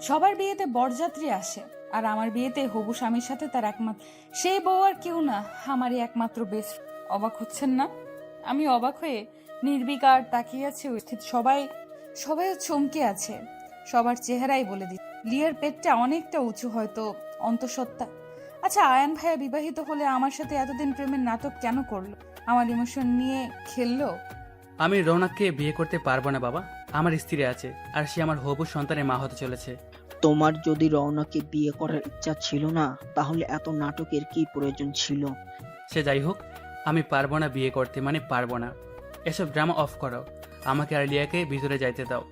সবার বিয়েতে বরযাত্রী আসে, আর আমার বিয়েতে হবু স্বামীর সাথে তার একমাত্র সেই বউ আর কেউ না, আমারই একমাত্র বেস্ট। অবাক হচ্ছেন না? আমি অবাক হয়ে নির্বিকার তাকিয়ে আছি। উপস্থিত সবাই সবাই চমকে আছে। সবার চেহারাই বলে দিচ্ছে লিয়ার পেটটা অনেকটা উঁচু, হয়তো অন্তঃসত্ত্বা। আচ্ছা, আয়ান ভাইয়া বিবাহিত হলে আমার সাথে এতদিন প্রেমের নাটক কেন করলো? আমার ইমোশন নিয়ে খেললো? আমি রৌনককে বিয়ে করতে পারবো না বাবা। আমার স্ত্রী আছে, আর সে আমার হবু সন্তানের মা হতে চলেছে। তোমার যদি রওনাকে বিয়ে করার ইচ্ছা ছিল না, তাহলে এত নাটকের কি প্রয়োজন ছিল? সে যাই হোক, আমি পারবো না বিয়ে করতে, মানে পারবো না। এসব ড্রামা অফ করো। আমাকে আর লিয়াকে ভিতরে যাইতে দাও।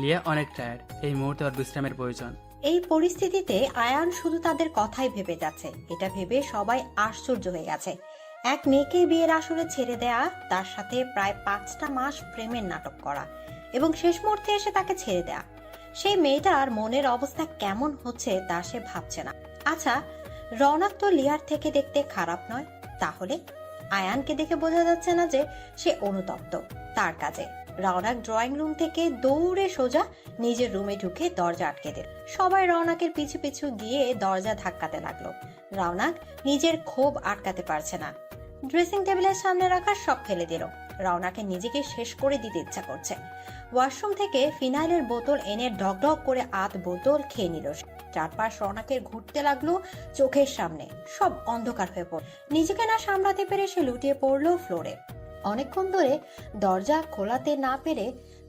লিয়া অনেক টায়ার্ড, এই মুহূর্তে ওর বিশ্রামের প্রয়োজন। এই পরিস্থিতিতে আয়ান শুধু তাদের কথাই ভেবে যাচ্ছে। এটা ভেবে সবাই আশ্চর্য হয়ে গেছে। এক মেয়েকে বিয়ের আসরে ছেড়ে দেয়া, তার সাথে প্রায় 5টা মাস প্রেমের নাটক করা, এবং শেষ মুহূর্তে এসে তাকে ছেড়ে দেয়া। সেই মেয়েটার মনের অবস্থা কেমন হচ্ছে তা সে ভাবছে না। আচ্ছা, রওনক তো লিয়ার থেকে দেখতে খারাপ নয়, তাহলে আয়ানকে দেখে বোঝা যাচ্ছে না যে সে অনুতপ্ত তার কাজে? রওনক ড্রয়িং রুম থেকে দৌড়ে সোজা নিজের রুমে ঢুকে দরজা আটকে দিল। সবাই রওনকের পিছু পিছু গিয়ে দরজা ধাক্কাতে লাগলো। রওনক নিজের ক্ষোভ আটকাতে পারছে না। ড্রেসিং টেবিলের সামনে রাখা সব ফেলে দিল। রওনকের নিজেকে শেষ করে দিতে ইচ্ছা করছে। ওয়াশরুম থেকে ফিনাইলের বোতল এনে ঢকঢক করে বোতল খেয়ে নিল। চারপাশ রওনকের ঘুরতে লাগলো চোখের সামনে, সব অন্ধকার হয়ে পড়ল। নিজেকে না সামলাতে পেরে সে লুটিয়ে পড়লো ফ্লোরে। অনেকক্ষণ ধরে দরজা খোলাতে না পেরে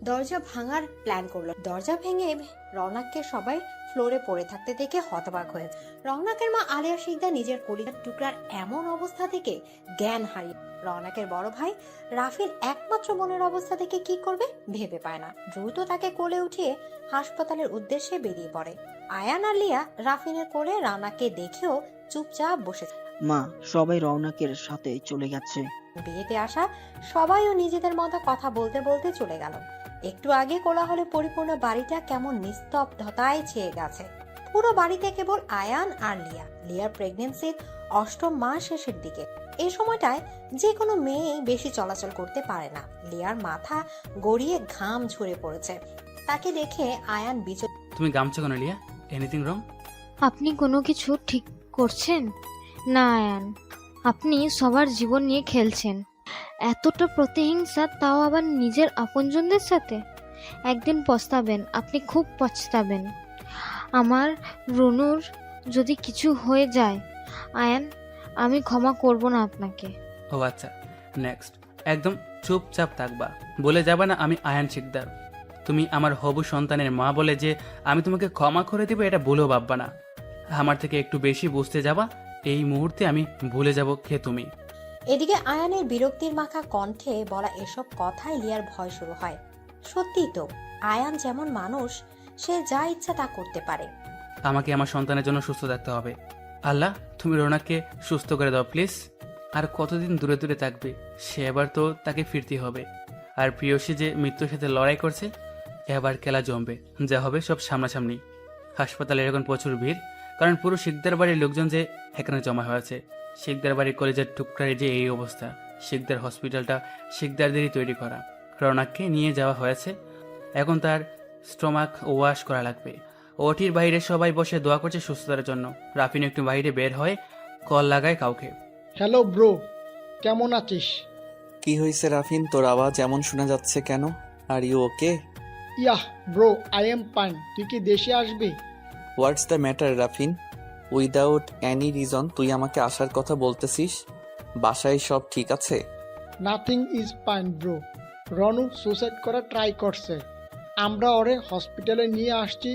দরজা ভাঙার প্ল্যান করলো। দরজা ভেঙে রওনককে সবাই ফ্লোরে পড়ে থাকতে দেখে হতবাক হয়ে। রওনকের মা আলিয়া শিকদার নিজের কলিজার টুকরার এমন অবস্থা থেকে জ্ঞান হারিয়ে। রওনকের বড় ভাই রাফিন একমাত্র বোনের অবস্থা থেকে কি করবে ভেবে পায় না। দ্রুত তাকে কোলে উঠিয়ে হাসপাতালের উদ্দেশ্যে বেরিয়ে পড়ে। আয়ান আর লিয়া রাফিনের কোলে রওনককে দেখেও চুপচাপ বসে। মা, সবাই রওনকের সাথে চলে গেছে। বিয়েতে আসা সবাইও নিজেদের মতো কথা বলতে বলতে চলে গেল। একটু আগে কোলাহলে পরিপূর্ণ বাড়িটা কেমন নিস্তব্ধতায় ছেয়ে গেছে। পুরো বাড়িতে কেবল আয়ান আর লিয়া। লিয়ার প্রেগনেন্সির 8ম মাস শেষের দিকে। এই সময়টায় যে কোনো মেয়ে বেশি চলাচল করতে পারে না। লিয়ার মাথা গড়িয়ে ঘাম ঝরে পড়েছে। তাকে দেখে আয়ান তুমি গামছো কেন লিয়া? Anything wrong? আপনি কোনো কিছু ঠিক করছেন না আয়ান? আপনি সবার জীবন নিয়ে খেলছেন। এতটা প্রতিহিংসা, তাও আবার নিজের আপনজনদের সাথে। একদিন পস্তাবেন, আপনি খুব পস্তাবেন। আমার রনুর যদি কিছু হয়ে যায় আয়ান, আমি ক্ষমা করব না আপনাকে। ও আচ্ছা, নেক্সট একদম চুপচাপ থাকবা। বলে যাবা না আমি আয়ান শিকদার। তুমি আমার হবু সন্তানের মা বলে যে আমি তোমাকে ক্ষমা করে দিব, এটা ভুলেও ভাববা না। আমার থেকে একটু বেশি বুঝতে যাবা, এই মুহূর্তে আমি ভুলে যাব কে তুমি। এদিকে আয়ানের বিরক্তির মাখা কণ্ঠে বলা এসব কথায় লিয়ার ভয় শুরু হয়। সত্যিই তো, আয়ান যেমন মানুষ, সে যা ইচ্ছা তা করতে পারে। আমাকে আমার সন্তানের জন্য সুস্থ থাকতে হবে। আল্লাহ, তুমি রোনাকে সুস্থ করে দাও প্লিজ। আর কতদিন দূরে দূরে থাকবে সে? এবার তো তাকে ফিরতে হবে। আর প্রিয়সী যে মৃত্যুর সাথে লড়াই করছে, এবার খেলা জমবে। যা হবে সব সামনাসামনি। হাসপাতালে এখন প্রচুর ভিড়, কারণ পুরো শিকদার বাড়ির লোকজন যে এখানে জমা হয়েছে। শিকদার বাড়ির কলেজের টুকরারে যে এই অবস্থা। শিকদার হসপিটালটা শিকদারদেরই তৈরি করা। রৌনককে নিয়ে যাওয়া হয়েছে, এখন তার স্টোমাক ওয়াশ করা লাগবে। ওটির বাইরে সবাই বসে দোয়া করছে সুস্থতার জন্য। রাফিন একটু বাইরে বের হয়ে কল লাগায় কাউকে। হ্যালো ব্রো, কেমন আছিস? কি হয়েছে রাফিন, তোর আওয়াজ এমন শোনা যাচ্ছে কেন? Are you okay? Yeah bro, I am fine. তুই কি দেশে আসবি? What's the matter Rafin? Without any reason তুই আমাকে আসার কথা বলতেছিস? বাসায় সব ঠিক আছে? Nothing is fine bro. Ronu suicide করা ট্রাই করছে। আমরা ওরে হসপিটালে নিয়ে আসছি।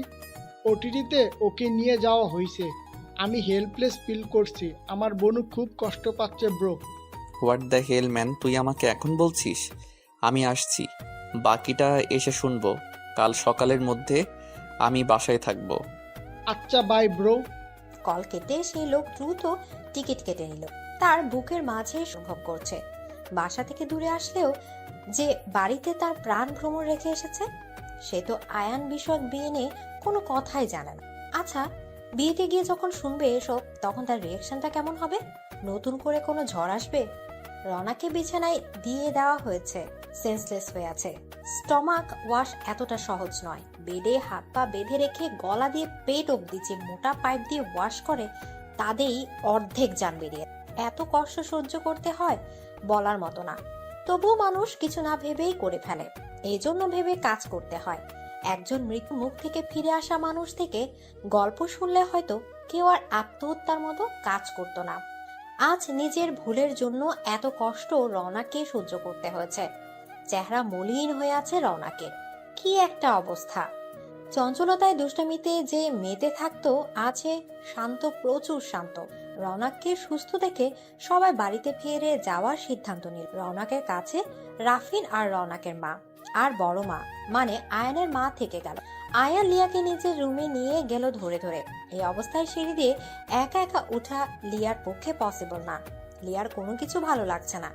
ওটিটিতে ওকে নিয়ে যাওয়া হয়েছে। আমি হেল্পলেস ফিল করছি। আমার বোনু খুব কষ্ট পাচ্ছে bro. What the hell man, তুই আমাকে এখন বলছিস? আমি আসছি, বাকিটা এসে শুনবো। কাল সকালের মধ্যে আমি বাসায় থাকবো। আচ্ছা বাই ব্রো। কল কেটে সেই লোক দ্রুত টিকিট কেটে নিল। তার বুকের মাঝে অনুভব করছে বাসা থেকে দূরে আসলেও যে বাড়িতে তার প্রাণ ভ্রমণ রেখে এসেছে। সে তো আয়ান বিষয়ক বিয়ে নিয়ে কোনো কথাই জানে না। আচ্ছা, বিয়েতে গিয়ে যখন শুনবে এসব, তখন তার রিয়েকশনটা কেমন হবে? নতুন করে কোনো ঝড় আসবে? রনাকে বিছানায় দিয়ে দেওয়া হয়েছে, সেন্সলেস হয়ে আছে। স্টমাক ওয়াশ এতটা সহজ নয়। বেডে হাত পা বেঁধে রেখে গলা দিয়ে পেট অব্দি যে মোটা পাইপ দিয়ে ওয়াশ করে তাদেরই অর্ধেক জান বেরিয়ে। এত কষ্ট সহ্য করতে হয় বলার মতো না, তবুও মানুষ কিছু না ভেবেই করে ফেলে। এই জন্য ভেবে কাজ করতে হয়। একজন মৃত্যু মুখ থেকে ফিরে আসা মানুষ থেকে গল্প শুনলে হয়তো কেউ আর আত্মহত্যার মতো কাজ করতো না। আজ নিজের ভুলের জন্য এত কষ্ট রওনাকে সহ্য করতে হয়েছে। চেহারা মলিন হয়ে আছে রওনাকে, কি একটা অবস্থা। চঞ্চলতায় দুষ্টামিতে যে মেতে থাকতো আছে শান্ত, প্রচুর শান্ত। রওনাককে সুস্থ দেখে সবাই বাড়িতে ফিরে যাওয়ার সিদ্ধান্ত নিল। রওনাকের কাছে রাফিন আর রওনাকের মা আর বড় মা মানে আয়ানের মা থেকে গেল। আয়ান লিয়াকে নিজের রুমে নিয়ে গেল ধরে ধরে। এই অবস্থায় সিঁড়ি দিয়ে একা একা উঠা লিয়ার পক্ষে পসিবল না। লিয়ার কোনো কিছু ভালো লাগছে না।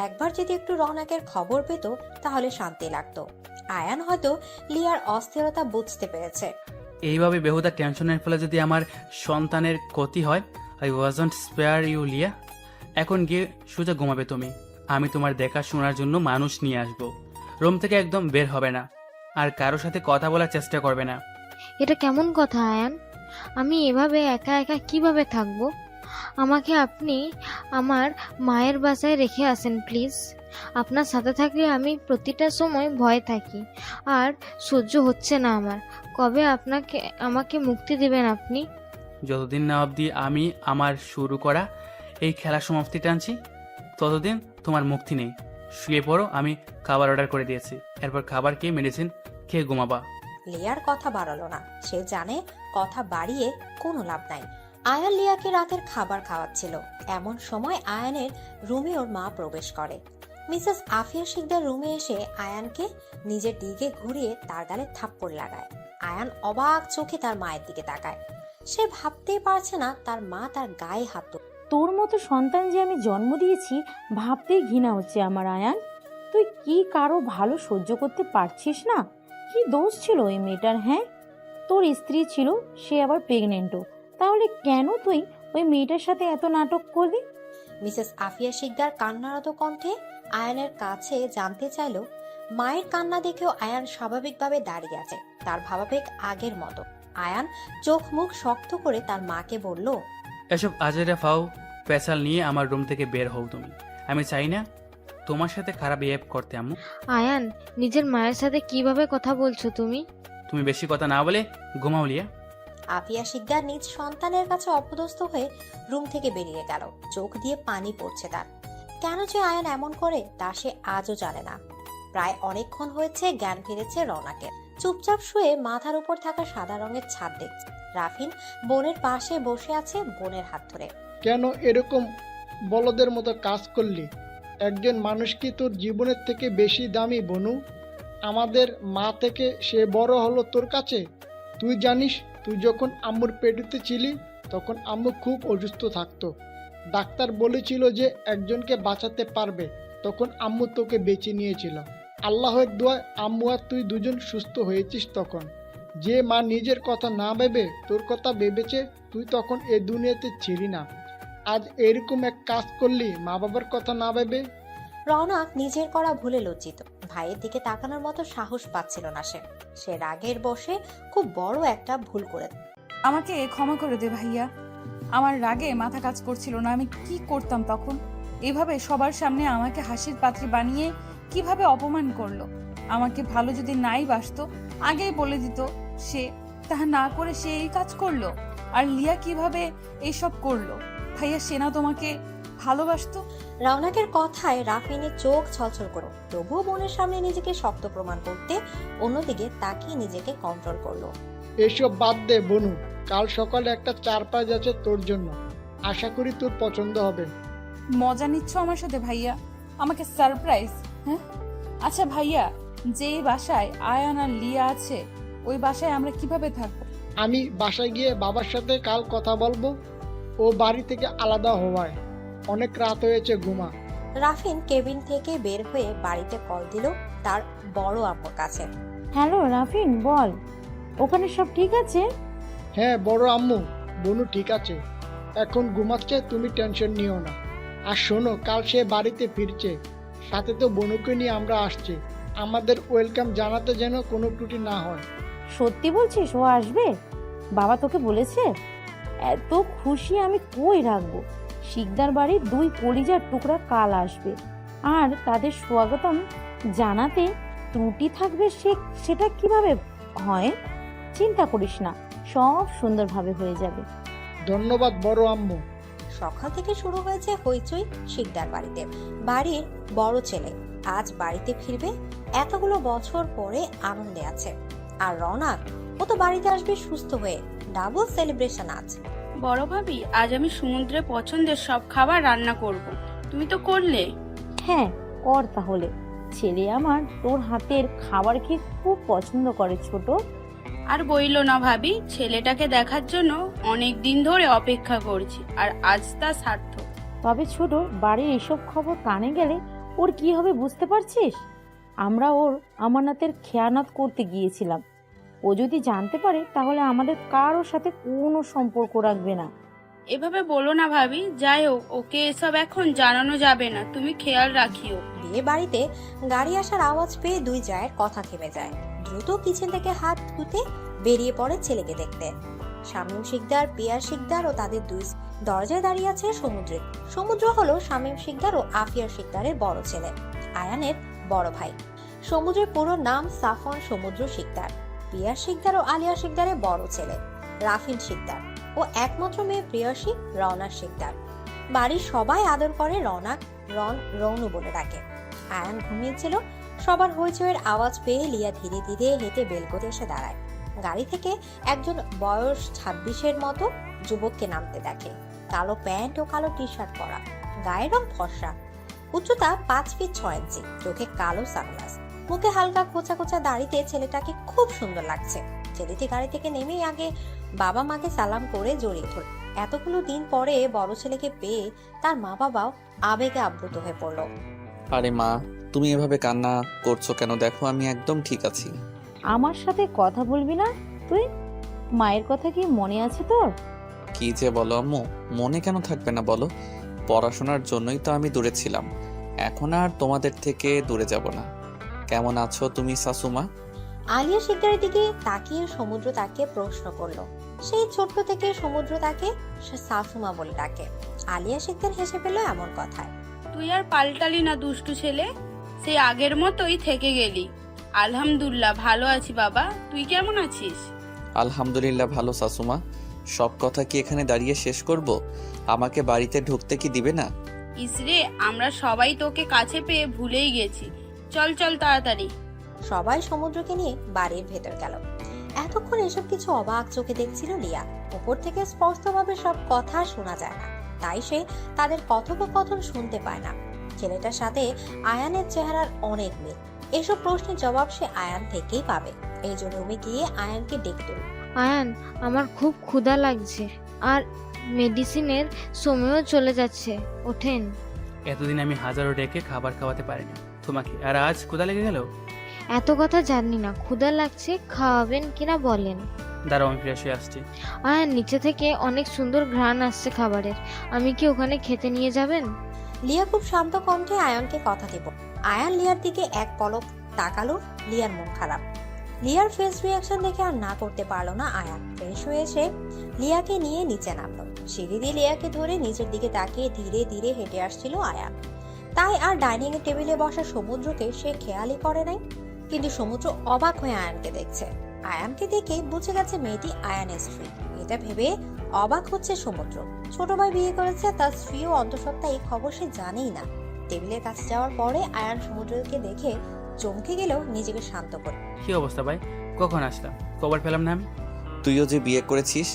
একবার যদি একটু রওনাকের খবর পেত তাহলে শান্তি লাগতো। আয়ান হয়তো লিয়ার অস্থিরতা বুঝতে পেরেছে। এইভাবে বেহুদা টেনশনের ফলে যদি আমার সন্তানের ক্ষতি হয়, আই ওয়াজন্ট স্পেয়ার ইউ লিয়া। এখন গিয়ে সোজা ঘুমাবে তুমি। আমি তোমার দেখা শোনার জন্য মানুষ নিয়ে আসবো। রুম থেকে একদম বের হবে না, আর কারোর সাথে কথা বলার চেষ্টা করবে না। এটা কেমন কথা আয়ান? আমি এভাবে একা একা কিভাবে থাকবো? আমাকে আপনি আমার মায়ের বাসায় রেখে আসেন প্লিজ। আপনার সাথে থাকলে আমি প্রতিটা সময় ভয় থাকি, আর সহ্য হচ্ছে না আমার। কবে আমাকে মুক্তি দেবেন আপনি? যতদিন না অবধি আমি আমার শুরু করা এই খেলা সমাপ্তি টানছি, ততদিন তোমার মুক্তি নেই। শুয়ে পড়ো, আমি খাবার অর্ডার করে দিয়েছি। এরপর খাবার খেয়ে মেডিসিন খেয়ে ঘুমাবা। লিয়ার কথা বাড়ালো না, সে জানে কথা বাড়িয়ে কোনো লাভ নাই। আয়ান লিয়াকে রাতের খাবার খাওয়াচ্ছিল। এমন সময় আয়ানের রুমে ওর মা প্রবেশ করে। মিসেস আফিয়া শিকদার রুমে এসে আয়ানকে নিজের দিকে ঘুরিয়ে তার গালে থাপ্পড় লাগায়। আয়ান অবাক চোখে তার মায়ের দিকে তাকায়। সে ভাবতেই পারছে না তার মা তার গায়ে হাত তুলে। তোর মতো সন্তান যে আমি জন্ম দিয়েছি ভাবতেই ঘৃণা হচ্ছে আমার। আয়ান, তুই কি কারো ভালো সহ্য করতে পারছিস না? কি দোষ ছিল ওই মেয়েটার? হ্যাঁ, তোর স্ত্রী ছিল, সে আবার প্রেগনেন্টও। তাহলে কেন তুই ওই মেয়েটার সাথে এত নাটক করলি? মিসেস আফিয়া শিকদার কান্নারত কণ্ঠে আয়ানের কাছে জানতে চাইল। মায়ের কান্না দেখেও আয়ান স্বাভাবিকভাবে দাঁড়িয়ে আছে, তার ভাবাবেগ আগের মতো। আয়ান চোখ মুখ শক্ত করে তার মাকে বলল, এসব আজেরা ফাও পেশাল নিয়ে আমার রুম থেকে বের হও তুমি। আমি চাই না তোমার সাথে খারাপ বিহেভ করতে আম্মু। আয়ান, নিজের মায়ের সাথে কিভাবে কথা বলছো তুমি? তুমি বেশি কথা না বলে ঘুমাও লিয়া। আফিয়া শিকদার নিজ সন্তানের কাছে অপদস্থ হয়ে রুম থেকে বেরিয়ে গেল। চোখ দিয়ে পানি পড়ছে তার। কেন যে আয়ান এমন করে তা সে আজও জানে না। প্রায় অনেকক্ষণ হয়েছে জ্ঞান ফিরেছে রওনাকের। চুপচাপ শুয়ে মাথার উপর থাকা সাদা রঙের ছাদ দেখছে। রাফিন বোনের পাশে বসে আছে, বোনের হাত ধরে। কেন এরকম বলদের মতো কাজ করলি? একজন মানুষ কি তোর জীবনের থেকে বেশি দামি বনু? আমাদের মা থেকে সে বড় হলো তোর কাছে। তুই জানিস, তুই যখন আম্মুর পেটুতে ছিলি তখন আম্মু খুব অসুস্থ থাকতো। ডাক্তার বলেছিল যে একজনকে বাঁচাতে পারবে, তখন আম্মু তোকে বেঁচে নিয়েছিল। আল্লাহর দোয়ায় আম্মু আর তুই দুজন সুস্থ হয়েছিস তখন। যে মা নিজের কথা না ভেবে তোর কথা ভেবেছে, তুই তখন এ দুনিয়াতে ছিলি না। আজ এরকম এক কাজ করলি মা বাবার কথা না ভেবে। রওনাক নিজের করা ভুলে লজ্জিত। ভাইয়ের দিকে তাকানোর মতো সাহস পাচ্ছিল না সে রাগের বশে খুব বড় একটা ভুল করে। আমাকে ক্ষমা করে দে ভাইয়া, আমার রাগে মাথা কাজ করছিল না। আমি কি করতাম তখন? এভাবে সবার সামনে আমাকে হাসির পাত্রী বানিয়ে কিভাবে অপমান করলো। আমাকে ভালো যদি নাই বাসতো আগেই বলে দিত। সে তাহা না করে সে এই কাজ করলো। আর লিয়া কিভাবে এইসব করলো? ভাইয়া, সেনা তোমাকে ভালোবাসতো। রওনাকের কথায় রাফিনের চোখ ছলছল করো, তবুও বোনের সামনে নিজেকে শক্ত প্রমাণ করতে অন্যদিকে তাকিয়ে নিজেকে কন্ট্রোল করলো। এসব বাদ দে বনু, কাল সকালে একটা চারপাঁচ আছে তোর জন্য। আশা করি তোর পছন্দ হবে। মজা নিচ্ছ আমার সাথে ভাইয়া? আমাকে সারপ্রাইজ? হ্যাঁ, আচ্ছা ভাইয়া, যে বাসায় আয়ান আর লিয়া আছে ওই বাসায় আমরা কিভাবে থাকবো? আমি বাসায় গিয়ে বাবার সাথে কাল কথা বলবো। ও বাড়ি থেকে আলাদা হওয়ায় অনেক রাত হয়েছে, ঘুমা। রাফিন কেবিন থেকে বের হয়ে বাড়িতে কল দিল তার বড় আম্মুর কাছে। হ্যালো রাফিন, বল, ওখানে সব ঠিক আছে? হ্যাঁ বড় আম্মু, বনু ঠিক আছে, এখন ঘুমাচ্ছে, তুমি টেনশন নিও না। আর শোনো, কাল সে বাড়িতে ফিরছে, সাথে তো বনুকে নিয়ে আমরা আসছি। আমাদের ওয়েলকাম জানাতে যেন কোনো ত্রুটি না হয়। সত্যি বলছিস ও আসবে? বাবা তোকে বলেছে? এত খুশি আমি কই রাখবো। শিকদার বাড়ির 2 কলিজার টুকরা কাল আসবে, আর তাদের স্বাগতম জানাতে ত্রুটি থাকবে সেটা কিভাবে হয়? চিন্তা করিস না, সব সুন্দরভাবে হয়ে যাবে। ধন্যবাদ বড় আম্মু। সকাল থেকে শুরু হয়েছে হইচই শিকদার বাড়িতে। বাড়ির বড় ছেলে আজ বাড়িতে ফিরবে, এতগুলো বছর পরে আনন্দে আছে। আর রওনাক, ও তো বাড়িতে আসবে সুস্থ হয়ে। ডাবল সেলিব্রেশন আজ। বড় ভাবি, আজ আমি সমুদ্রে পছন্দের সব খাবার রান্না করব। তুমি তো করলে। হ্যাঁ, কর তাহলে। ছেলে আমার তোর হাতের খাবার খেয়ে খুব পছন্দ করে ছোট। আর বইলো না ভাবি, ছেলেটাকে দেখার জন্য অনেক দিন ধরে অপেক্ষা করছি, আর আজ তা সার্থক। তবে ছোট, বাড়ির এসব খবর কানে গেলে ওর কি হবে বুঝতে পারছিস? আমরা ওর আমানতের খেয়ানত করতে গিয়েছিলাম। ও যদি জানতে পারে তাহলে আমাদের কারোর সাথে কোনো সম্পর্ক রাখবে না। এভাবে বলো না ভাবি, যাই হোক, ওকে এসব এখন জানানো যাবে না, তুমি খেয়াল রাখিও। বিয়ে বাড়িতে গাড়ি আসার আওয়াজ পেয়ে দুই জায়ের কথা থেমে যায়। দ্রুত কিচেন থেকে হাত ধুতে বেরিয়ে পড়ে ছেলেকে দেখতে। শামীম শিকদার, পিয়ার শিকদার ও তাদের দুই দরজায় দাঁড়িয়ে আছে সমুদ্রে। সমুদ্র হলো শামীম শিকদার ও আফিয়ার শিকদারের বড় ছেলে, আয়ানের বড় ভাই। সমুদ্রের পুরো নাম সাফন সমুদ্র শিকদার। পিয়ার শিকদার ও আলিয়া শিকদারের বড় ছেলে রাফিন শিকদার ও একমাত্র মেয়ে প্রিয়সী রওনা শিকদার। বাড়ির সবাই আদর করে রওনাক, রৌনু বলে ডাকে। আয়ান ঘুমিয়েছিল। সবার হইচইয়ের আওয়াজ পেয়ে লিয়া ধীরে ধীরে হেঁটে বেলকনিতে এসে দাঁড়ায়। গাড়ি থেকে একজন বয়স 26-এর মতো যুবককে নামতে দেখে। কালো প্যান্ট ও কালো টি শার্ট পরা, গায়ের রং ফর্সা, উচ্চতা 5 ফিট 6 ইঞ্চি, চোখে কালো সানগ্লাস, মুখে হালকা খোঁচা খোঁচা দাড়িতে ছেলেটাকে খুব সুন্দর লাগছে। ছেলেটি গাড়ি থেকে নেমেই আগে বাবা মাকে সালাম করে জড়িয়ে ধরে। এতগুলো দিন পরে বড় ছেলেকে পেয়ে তার মা বাবাও আবেগে আপ্লুত হয়ে পড়ল। আরে মা, তুমি এভাবে কান্না করছো কেন? দেখো আমি একদম ঠিক আছি। আমার সাথে কথা বলবি না তুই? মায়ের কথা কি মনে আছে তোর? কি যে বলো আম্মু, মনে কেন থাকবে না বলো? পড়াশোনার জন্যই তো আমি দূরে ছিলাম, এখন আর তোমাদের থেকে দূরে যাব না। কেমন আছো তুমি শাশুমা? আলিয়া শিকদারের দিকে তাকিয়ে সমুদ্র তাকে প্রশ্ন করলো। সেই ছোট্ট থেকে সমুদ্র তাকে সাফুমা বলে ডাকে। আলিয়া শিকদার হেসে পেল এমন কথায়। তুই আর পাল্টালি না দুষ্টু ছেলে, সেই আগের মতোই থেকে গেলি। আলহামদুলিল্লাহ ভালো আছি বাবা, তুই কেমন আছিস? আলহামদুলিল্লাহ ভালো শাশুমা। সব কথা কি এখানে দাঁড়িয়ে শেষ করব? আমাকে বাড়িতে ঢুকতে কি দিবে না? ইসরে, আমরা সবাই তোকে কাছে পেয়ে ভুলেই গেছি। চল চল তাড়াতাড়ি। সবাই সমুদ্রকে নিয়ে বাড়ির ভেতর গেল। এতক্ষণ এসব কিছু অবাক চোখে দেখছিল লিয়া। উপর থেকে স্পষ্টভাবে সব কথা শোনা যায় না, তাই সে তাদের কথোপকথন শুনতে পায় না। ছেলেটার সাথে আয়ানের চেহারার অনেক মিল। এসব প্রশ্নের জবাব সে আয়ান থেকেই পাবে। এই জন্য রুমে গিয়ে আয়ানকে ডেকে তুলল। আয়ান, আমার খুব ক্ষুধা লাগছে, আর মেডিসিনের সময়ও চলে যাচ্ছে, ওঠেন। এতদিন আমি হাজারো ডেকে খাবার খাওয়াতে পারিনি তোমাকে, আর আজ ক্ষুধা লেগে গেল? এত কথা জানি না, ক্ষুধা লাগছে, খাওয়াবেন কিনা বলেন। দাঁড়াও, আমি ফ্রেশ হয়ে আসছি। আয়ান, নিচে থেকে অনেক সুন্দর ঘ্রাণ আসছে খাবারের, আমি কি ওখানে খেতে নিয়ে যাবেন? লিয়া খুব শান্ত কণ্ঠে আয়ানকে কথা দিব। আয়ান লিয়ার দিকে এক পলক তাকালো। লিয়ার মন খারাপ। লিয়ার ফেস রিয়াকশন দেখে আর না করতে পারলো না আয়ান। ফ্রেশ হয়ে এসে লিয়াকে নিয়ে নিচে নামলো। সিঁড়ি দিয়ে লিয়াকে ধরে নিচের দিকে তাকিয়ে ধীরে ধীরে হেঁটে আসছিল আয়ান। তাই আর ডাইনিং এর টেবিলে বসা সমুদ্রকে সে খেয়ালই করে নাই। কিন্তু সমুদ্র অবাক হয়ে আয়ানকে দেখছে। আয়ানকে দেখে বুঝে গেছে মেয়েটি আয়ানের স্ত্রী। এটা ভেবে অবাক হচ্ছে সমুদ্র। ছোট ভাই বিয়ে করেছে, তার স্ত্রীও অন্তঃসত্ত্বা এই খবর সে জানেই না। টেবিলের কাছে যাওয়ার পরে আয়ান সমুদ্রকে দেখে চমকে গেলেও নিজেকে শান্ত করে। কি অবস্থা ভাই, কখন আসলাম? খবর পেলাম না আমি। তুইও যে বিয়ে করেছিস,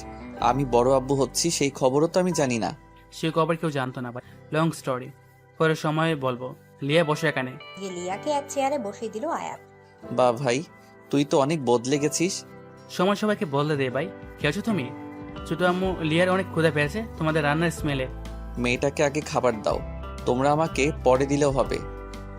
আমি বড় আব্বু হচ্ছি, সেই খবরও তো আমি জানি না। সে খবর কেউ জানতো না ভাই, লং স্টোরি, পরে সময় বলবো। লিয়া বসে এখানে। লিয়াকে এক চেয়ারে বসিয়ে দিল আয়ান। বা ভাই, তুই তো অনেক বদলে গেছিস। সময় সবাইকে বলতে দে ভাই। খেয়েছো তুমি? ছোট আম্মু লিয়ার অনেক ক্ষুধা পেয়েছে তোমাদের রান্নার স্মেলে। মেয়েটাকে আগে খাবার দাও, তোমরা আমাকে পরে দিলেও হবে।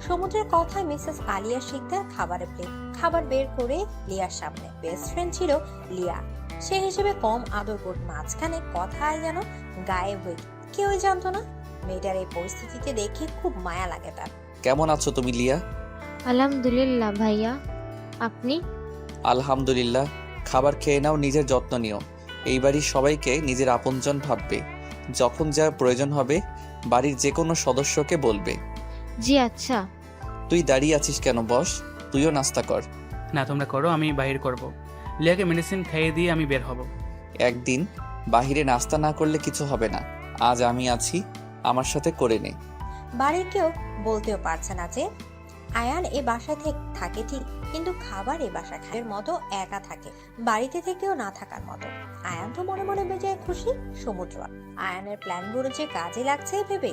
সমুদ্রের কথায় মিসেস আলিয়া শিকদার খাবারের প্লেট খাবার বের করে লিয়ার সামনে। বেস্ট ফ্রেন্ড ছিল লিয়া, সে হিসেবে কম আদর করত। মাঝখানে কথায় যেন গায়েব হয়ে কেউই জানতো না। মেয়েটার এই পরিস্থিতিতে দেখে খুব মায়া লাগে তার। কেমন আছো তুমি লিয়া? আলহামদুলিল্লাহ ভাইয়া, আপনি? আলহামদুলিল্লাহ। খাবার খেয়ে নাও, নিজের যত্ন নিও। এই বাড়ির সবাইকে নিজের আপনজন ভাববে। যখন যা প্রয়োজন হবে বাড়ির যে কোনো সদস্যকে বলবে। জি আচ্ছা। তুই দাঁড়িয়ে আছিস কেন? বস, তুইও নাস্তা কর। না তোমরা করো, আমি বাহির করব। লিয়াকে মেডিসিন খাইয়ে দিয়ে আমি বের হব। একদিন বাহিরে নাস্তা না করলে কিছু হবে না। আজ আমি আছি, আমার সাথে করে নে। বাড়ির কেউ বলতেও পারছে না যে আয়ান এ বাসায় থাকে ঠিক, কিন্তু খাবার এ বাসা খায়ের মতো একা থাকে, বাড়িতে থেকেও না থাকার মতো। আয়ান তো মনে মনে বেজায় খুশি। সমুদ্র আয়ানের প্ল্যানগুলো যে কাজে লাগছে ভেবে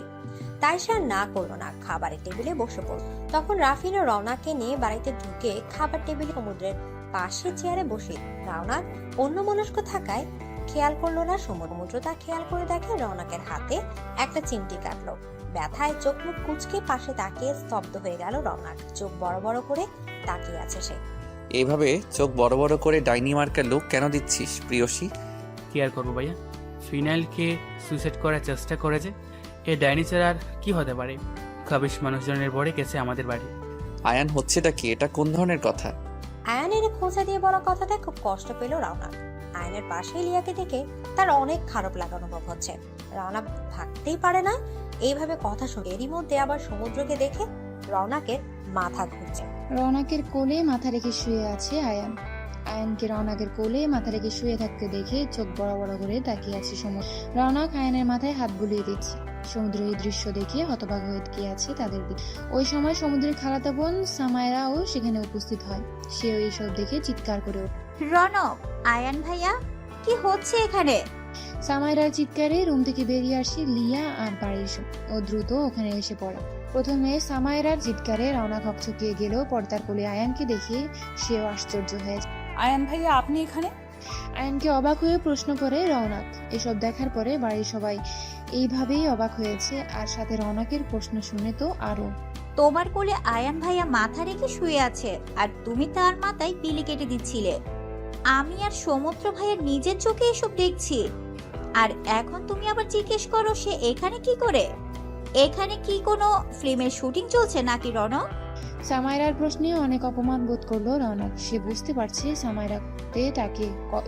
তাই সে আর না করলো না, খাবারের টেবিলে বসে পড়ল। তখন রাফিন ও রওনাককে নিয়ে বাড়িতে ঢুকে খাবার টেবিলে সমুদ্রের পাশে চেয়ারে বসে রওনাক অন্যমনস্ক থাকায় খেয়াল করলো না সমুদ্র। তা খেয়াল করে দেখে রওনাকের হাতে একটা চিমটি কাটলো। ব্যথায় চোখ মুখ কুচকে পাশে তাকিয়ে স্তব্ধ হয়ে গেল রওনাক। চোখ বড় বড় করে তাকিয়ে আছে সে। এইভাবে চোখ বড় বড় করে ডাইনি মার্কার লুক কেন দিচ্ছিস প্রিয়সী? কি আর করবো ভাইয়া, ফিনাইলকে সুইসাইড করার চেষ্টা করে যে এ ডাইনি ছাড়া আর কি হতে পারে? খাবিশ মানুষজনের বড়ে গেছে আমাদের বাড়ি। আয়ান হচ্ছেটা কি? এটা কোন ধরনের কথা? আয়ানের খোঁচা দিয়ে বলা কথাটা খুব কষ্ট পেল রওনাক। আয়নের পাশে লিয়াকে দেখে তার অনেক খারাপ লাগা অনুভব হচ্ছে। রওনা থাকতেই পারে না এইভাবে কথা শুনে। এরই মধ্যে আবার সমুদ্রকে দেখে রওনাকের মাথা ঘুরছে। রওনাকের কোলে মাথা রেখে শুয়ে আছে আয়ান। আয়ানকে রওনাকের কোলে মাথা রেখে শুয়ে থাকতে দেখে চোখ বড় বড় করে তাকিয়ে আছে সমুদ্র। রওনাক আয়ানের মাথায় হাত বুলিয়ে দিচ্ছে। সমুদ্র এই দৃশ্য দেখে হতবাক হয়ে তাকিয়ে আছে তাদের দিকে। ওই সময় সমুদ্রের খালাতো বোন সামায়রাও সেখানে উপস্থিত হয়। সেও এইসব দেখে চিৎকার করে ওঠে। রনক, আয়ান ভাইয়া, কি হচ্ছে এখানে? সামায়রার চিৎকারে রুম থেকে বেরিয়ে আসে লিয়া আর বাড়ির সব। ও দ্রুত ওখানে এসে পড়ে। প্রথমে সামায়রার চিৎকারে রওনা হকচকিয়ে গেলেও পর্দার কোলে আয়ানকে দেখে সেও আশ্চর্য হয়ে যায়। আয়ান ভাইয়া আপনি এখানে? আয়ানকে অবাক হয়ে প্রশ্ন করে রওনাক। এসব দেখার পরে বাড়ির সবাই এইভাবেই অবাক হয়েছে, আর সাথে রওনাকের প্রশ্ন শুনে তো আরো। তোমার কোলে আয়ান ভাইয়া মাথা রেখে শুয়ে আছে আর তুমি তার মাথায় পিলি কেটে দিচ্ছিলে। আমি আর সমুদ্র ভাইয়া নিজের চোখে এসব দেখছি, আর এখন তুমি আবার জিজ্ঞেস করো সে এখানে কি করে? এখানে কি কোনো ফিল্মের শুটিং চলছে নাকি রনক? সামায়রার প্রশ্নে অনেক অপমান বোধ করলো রওনাক। সে বুঝতে পারছে সামায়রাতে তাকে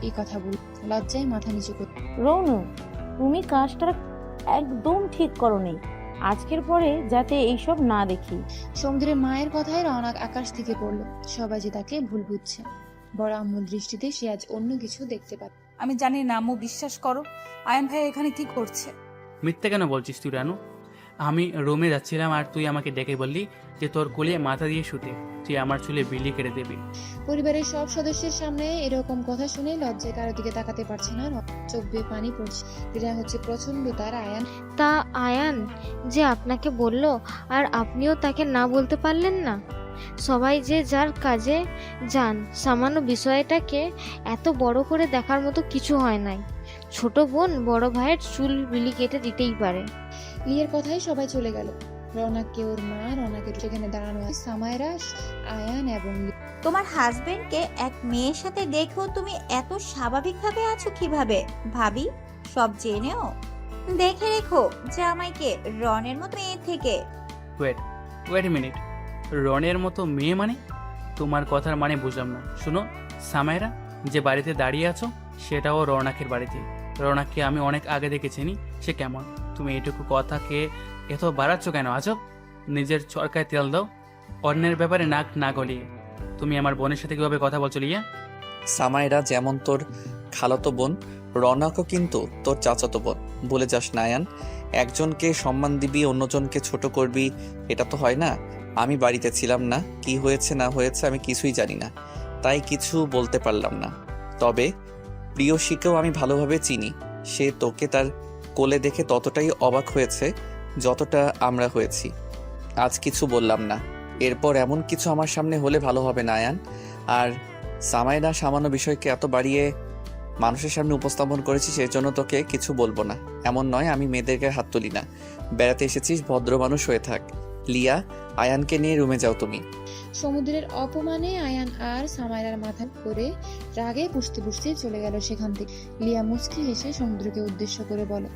এই কথা বল, লজ্জায় মাথা নিচু করে। রৌনু, তুমি কাজটা একদম ঠিক করোনি। আজকের পরে যাতে এইসব না দেখি। সমুদ্রের মায়ের কথায় রওনাক আকাশ থেকে পড়লো। সবাই যে তাকে ভুল বুঝছে। বড় আম্মুর দৃষ্টিতে সে আজ অন্য কিছু দেখতে পায়। আমি জানি না আম্মু, বিশ্বাস করো আয়ান ভাইয়া এখানে কি করছে। মিথ্যে কেন বলছিস তুই রানু? আমি রুমে যাচ্ছিলাম আর তুই আমাকে ডেকে বললি যে তোর কোলে মাথা দিয়ে শুতে তুই আমার চুলে বিলি কেটে দিবি। পরিবারের সব সদস্যের সামনে এরকম কথা শুনে লজ্জায় কারো দিকে তাকাতে পারছে না। চোখ বেয়ে পানি পড়ছে। এটা হচ্ছে প্রচন্ড তার আয়ান। তা আয়ান যে আপনাকে বলল আর আপনিও তাকে না বলতে পারলেন না? সবাই যে যার কাজে যান, সামান্য বিষয়টাকে এত বড় করে দেখার মতো কিছু হয় নাই। ছোট বোন বড় ভাইয়ের চুল বিলি কেটে দিতেই পারে। লিয়ার কথায় সবাই চলে গেল। রওনাককে ওর মা, রওনাকের সেখানে দাঁড়ানো আছে সামায়রা, আয়ান এবং তোমার হাজবেন্ডকে এক মেয়ের সাথে দেখেও তুমি এত স্বাভাবিকভাবে আছো কিভাবে? ভাবি, সব জেনেও দেখে রেখো জামাইকে রনের মতো মেয়ে থেকে। ওয়েট এ মিনিট, রনের মতো মেয়ে মানে? তোমার কথার মানে বুঝলাম না। শুনো সামায়রা, যে বাড়িতে দাঁড়িয়ে আছো সেটাও রওনাকের বাড়িতে। রওনাককে আমি অনেক আগে দেখে চিনি। সে কেমন? তুমি এটুকু কথাকে এত বাড়াচ্ছ কেন? আজব, নিজের চরকায় তেল দাও। অন্যের ব্যাপারে নাক না গলিয়ে তুমি আমার বোনের সাথে কিভাবে কথা বলছো লিয়া? সামাইরা যেমন তোর খালাতো বোন, রওনাকও কিন্তু তোর চাচাতো বোন। বলে যাস না আয়ান। একজনকে সম্মান দিবি, অন্যজনকে ছোট করবি, এটা তো হয় না। আমি বাড়িতে ছিলাম না, কি হয়েছে না হয়েছে আমি কিছুই জানি না, তাই কিছু বলতে পারলাম না। তবে প্রিয়সীকেও আমি ভালোভাবে চিনি। সে তোকে তার কোলে দেখে ততটাই অবাক হয়েছে যতটা আমরা হয়েছি। আজ কিছু বললাম না। এরপর এমন কিছু আমার সামনে হলে ভালো হবে না আয়ান। আর সামায়রা সামান্য বিষয়কে এত বাড়িয়ে মানুষের সামনে উপস্থাপন করেছি, সেই জন্য তোকে কিছু বলবো না এমন নয়। আমি মেয়েদেরকে হাত তুলি না। বেড়াতে এসেছিস, ভদ্র মানুষ হয়ে থাক। লিয়া, আয়ানকে নিয়ে রুমে যাও তুমি। সমুদ্রের অপমানে আয়ান আর সামায়রার মাথা করে রাগে পুষতে পুষতে চলে গেল সেখান থেকে। লিয়া মুচকি হেসে সমুদ্রকে উদ্দেশ্য করে বলে,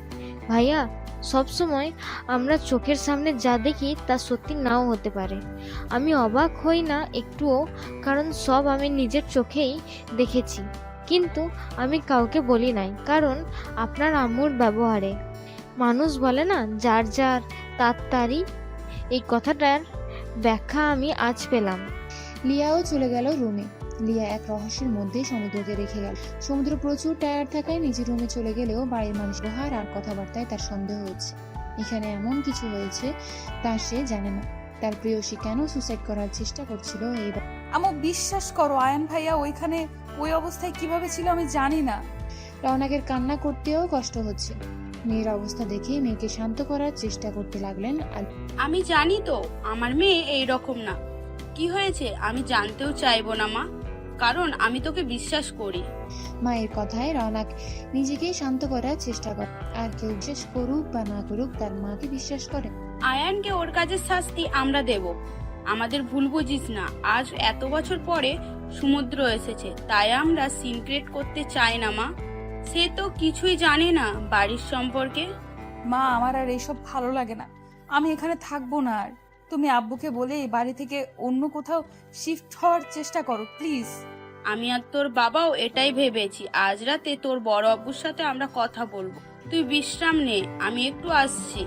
ভাইয়া, সবসময় আমরা চোখের সামনে যা দেখি তা সত্যি নাও হতে পারে। আমি অবাক হই না একটুও, কারণ সব আমি নিজের চোখেই দেখেছি। কিন্তু আমি কাউকে বলি নাই, কারণ আপনার আম্মুর ব্যবহারে। মানুষ বলে না, যার যার তার তারই, এই কথাটার ব্যাখ্যা আমি আজ পেলাম। লিয়াও চলে গেল রুমে। লিয়া এক রহস্যের মধ্যে সমুদ্রকে রেখে গেল। সমুদ্র প্রচুর টায়ার্ড থাকায় নিজের রুমে চলে গেলেও বাড়ির মানুষ ব্যবহার আর কথাবার্তায় তার সন্দেহ হচ্ছে। এখানে এমন কিছু হয়েছে তা সে জানে না। তার প্রেয়সী কেন সুসাইড করার চেষ্টা করছিল এই আমু বিশ্বাস করো, আয়ান ভাইয়া ওইখানে ওই অবস্থায় কিভাবে ছিল আমি জানি না। রওনাকের কান্না করতেও কষ্ট হচ্ছে। মেয়ের অবস্থা দেখে মেয়েকে শান্ত করার চেষ্টা করতে লাগলেন। আমি জানি তো আমার মেয়ে এই রকম না। কি হয়েছে আমি জানতেও চাইবো না মা, কারণ আমি তোকে বিশ্বাস করি। মায়ের কথায় রওনাক নিজেকে শান্ত করার চেষ্টা করে। আর কেউ বিশ্বাস করুক বা না করুক, তার মাকে বিশ্বাস করে। আয়ানকে ওর কাজের শাস্তি আমরা দেব। আমাদের ভুল বুঝিস না, আজ এত বছর পরে সমুদ্র এসেছে, তাই আমরা সিন ক্রিয়েট করতে চাই না মা। সে তো কিছুই জানে না বাড়ির সম্পর্কে। মা, আমার আর এইসব ভালো লাগে না। আমি এখানে থাকবো না আর। তুমি আব্বুকে বলে এই বাড়ি থেকে অন্য কোথাও শিফট হওয়ার চেষ্টা করো প্লিজ। আমি আর তোর বাবাও এটাই ভেবেছি। আজ রাতে তোর বড় আব্বুর সাথে আমরা কথা বলবো। তুই বিশ্রাম নে, আমি একটু আসছি।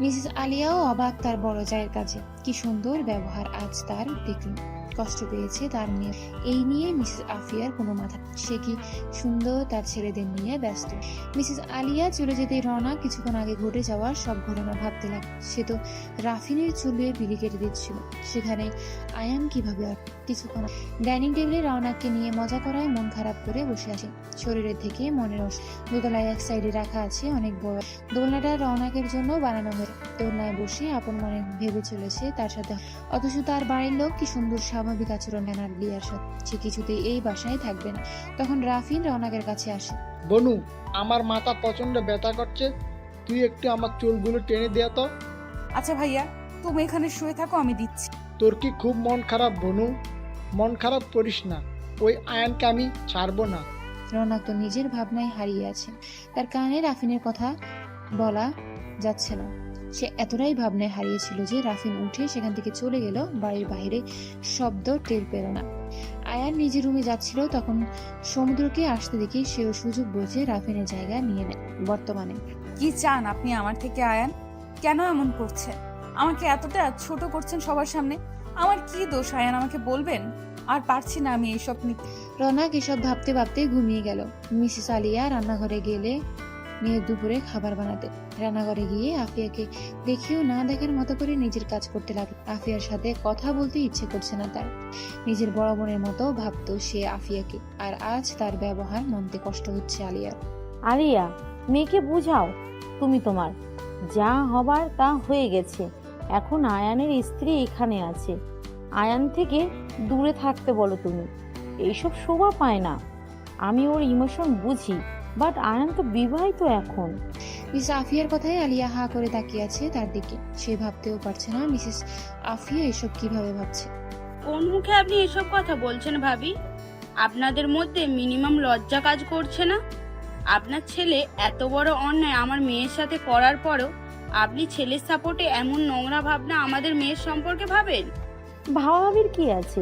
মিসেস আলিয়াও অবাক তার বড় জায়ের কাছে। কি সুন্দর ব্যবহার আজ তার দেখল। কষ্ট পেয়েছে তার মেয়ে, এই নিয়ে মিসেস আফিয়ার কোনো মাথা। সে কি সুন্দর তার ছেলেদের নিয়ে ব্যস্ত। মিসেস আলিয়া চলে যেতে রওনা কিছুক্ষণ আগে ঘটে যাওয়ার সব ঘটনা ভাবতে লাগলো। সে তো রাফিনের চুলে বিলি কেটে দিচ্ছিল, সেখানে আয়ান কিভাবে আর। কিছুক্ষণ ডাইনিং টেবিলে রওনাককে নিয়ে মজা করায় মন খারাপ করে বসে আছে। শরীরের থেকে মনের দোতলায় এক সাইডে রাখা আছে অনেক বড় দোলনাটা, রওনাকের জন্য বানানো হয়ে। দোলনায় বসে আপন মনে ভেবে চলেছে তার সাথে, অথচ তার বাড়ির লোক কি সুন্দর স্বাভাবিক আচরণ নেন লিয়ার সাথে। সে কিছুতেই এই বাসায় থাকবে না। তখন রাফিন রওনাকের কাছে আসে। বনু, আমার মাথা প্রচন্ড ব্যথা করছে, তুই একটু আমার চুলগুলো টেনে দেয়া তো। আচ্ছা ভাইয়া, তুমি এখানে শুয়ে থাকো, আমি দিচ্ছি। তোর কি খুব মন খারাপ বনু? মন খারাপ করিস না, ওই আয়ানকে আমি ছাড়বো না। রওনাক তো নিজের ভাবনায় হারিয়ে আছে। তার কানে রাফিনের কথা বলা যাচ্ছে না। সে এতটাই ভাবনায় হারিয়েছিল যে রাফিন উঠে সেখান থেকে চলে গেল। বাড়ির বাইরে শব্দ টের পেল না। আয়ান নিজের রুমে যাচ্ছিল, তখন সমুদ্রকে আসতে দেখে সেও সুযোগ বুঝে রাফিনের জায়গা নিয়ে নেয়। বর্তমানে কি চান আপনি আমার থেকে আয়ান? কেন এমন করছেন? আমাকে এতটা ছোট করছেন সবার সামনে। আমার কি দোষ আয়ান, আমাকে বলবেন? আর পারছি না আমি এইসব নিতে। রওনাক এসব ভাবতে ভাবতে ঘুমিয়ে গেল। মিসেস আলিয়া রান্নাঘরে গেলে মেয়ের দুপুরে খাবার বানাতে। রান্নাঘরে গিয়ে আফিয়াকে দেখেও না দেখার মতো করে নিজের কাজ করতে লাগলো। আফিয়ার সাথে কথা বলতে ইচ্ছে করছে না তার। নিজের বড় বোনের মতো ভাবতো সে আফিয়াকে, আর আজ তার ব্যবহার মানতে কষ্ট হচ্ছে আলিয়ার। আলিয়া, মেয়েকে বুঝাও। তুমি তোমার যা হবার তা হয়ে গেছে। এখন আয়ানের স্ত্রী এখানে আছে, আয়ান থেকে দূরে থাকতে বলো তুমি। এইসব শোভা পায় না। আমি ওর ইমোশন বুঝি, বাট আয়ান তো বিবাহিত এখন। মিসেস আফিয়ার কথায় আলিয়া হা করে তাকিয়ে আছে তার দিকে। সে ভাবতেও পারছে না মিসেস আফিয়া এসব কিভাবে ভাবছে। কোন মুখে আপনি এসব কথা বলছেন ভাবি? আপনাদের মধ্যে মিনিমাম লজ্জা কাজ করছে না? আপনার ছেলে এত বড় অন্যায় আমার মেয়ের সাথে করার পরও আপনি ছেলের সাপোর্টে এমন নোংরা ভাবনা আমাদের মেয়ের সম্পর্কে ভাবেন? ভাবাভাবির কি আছে?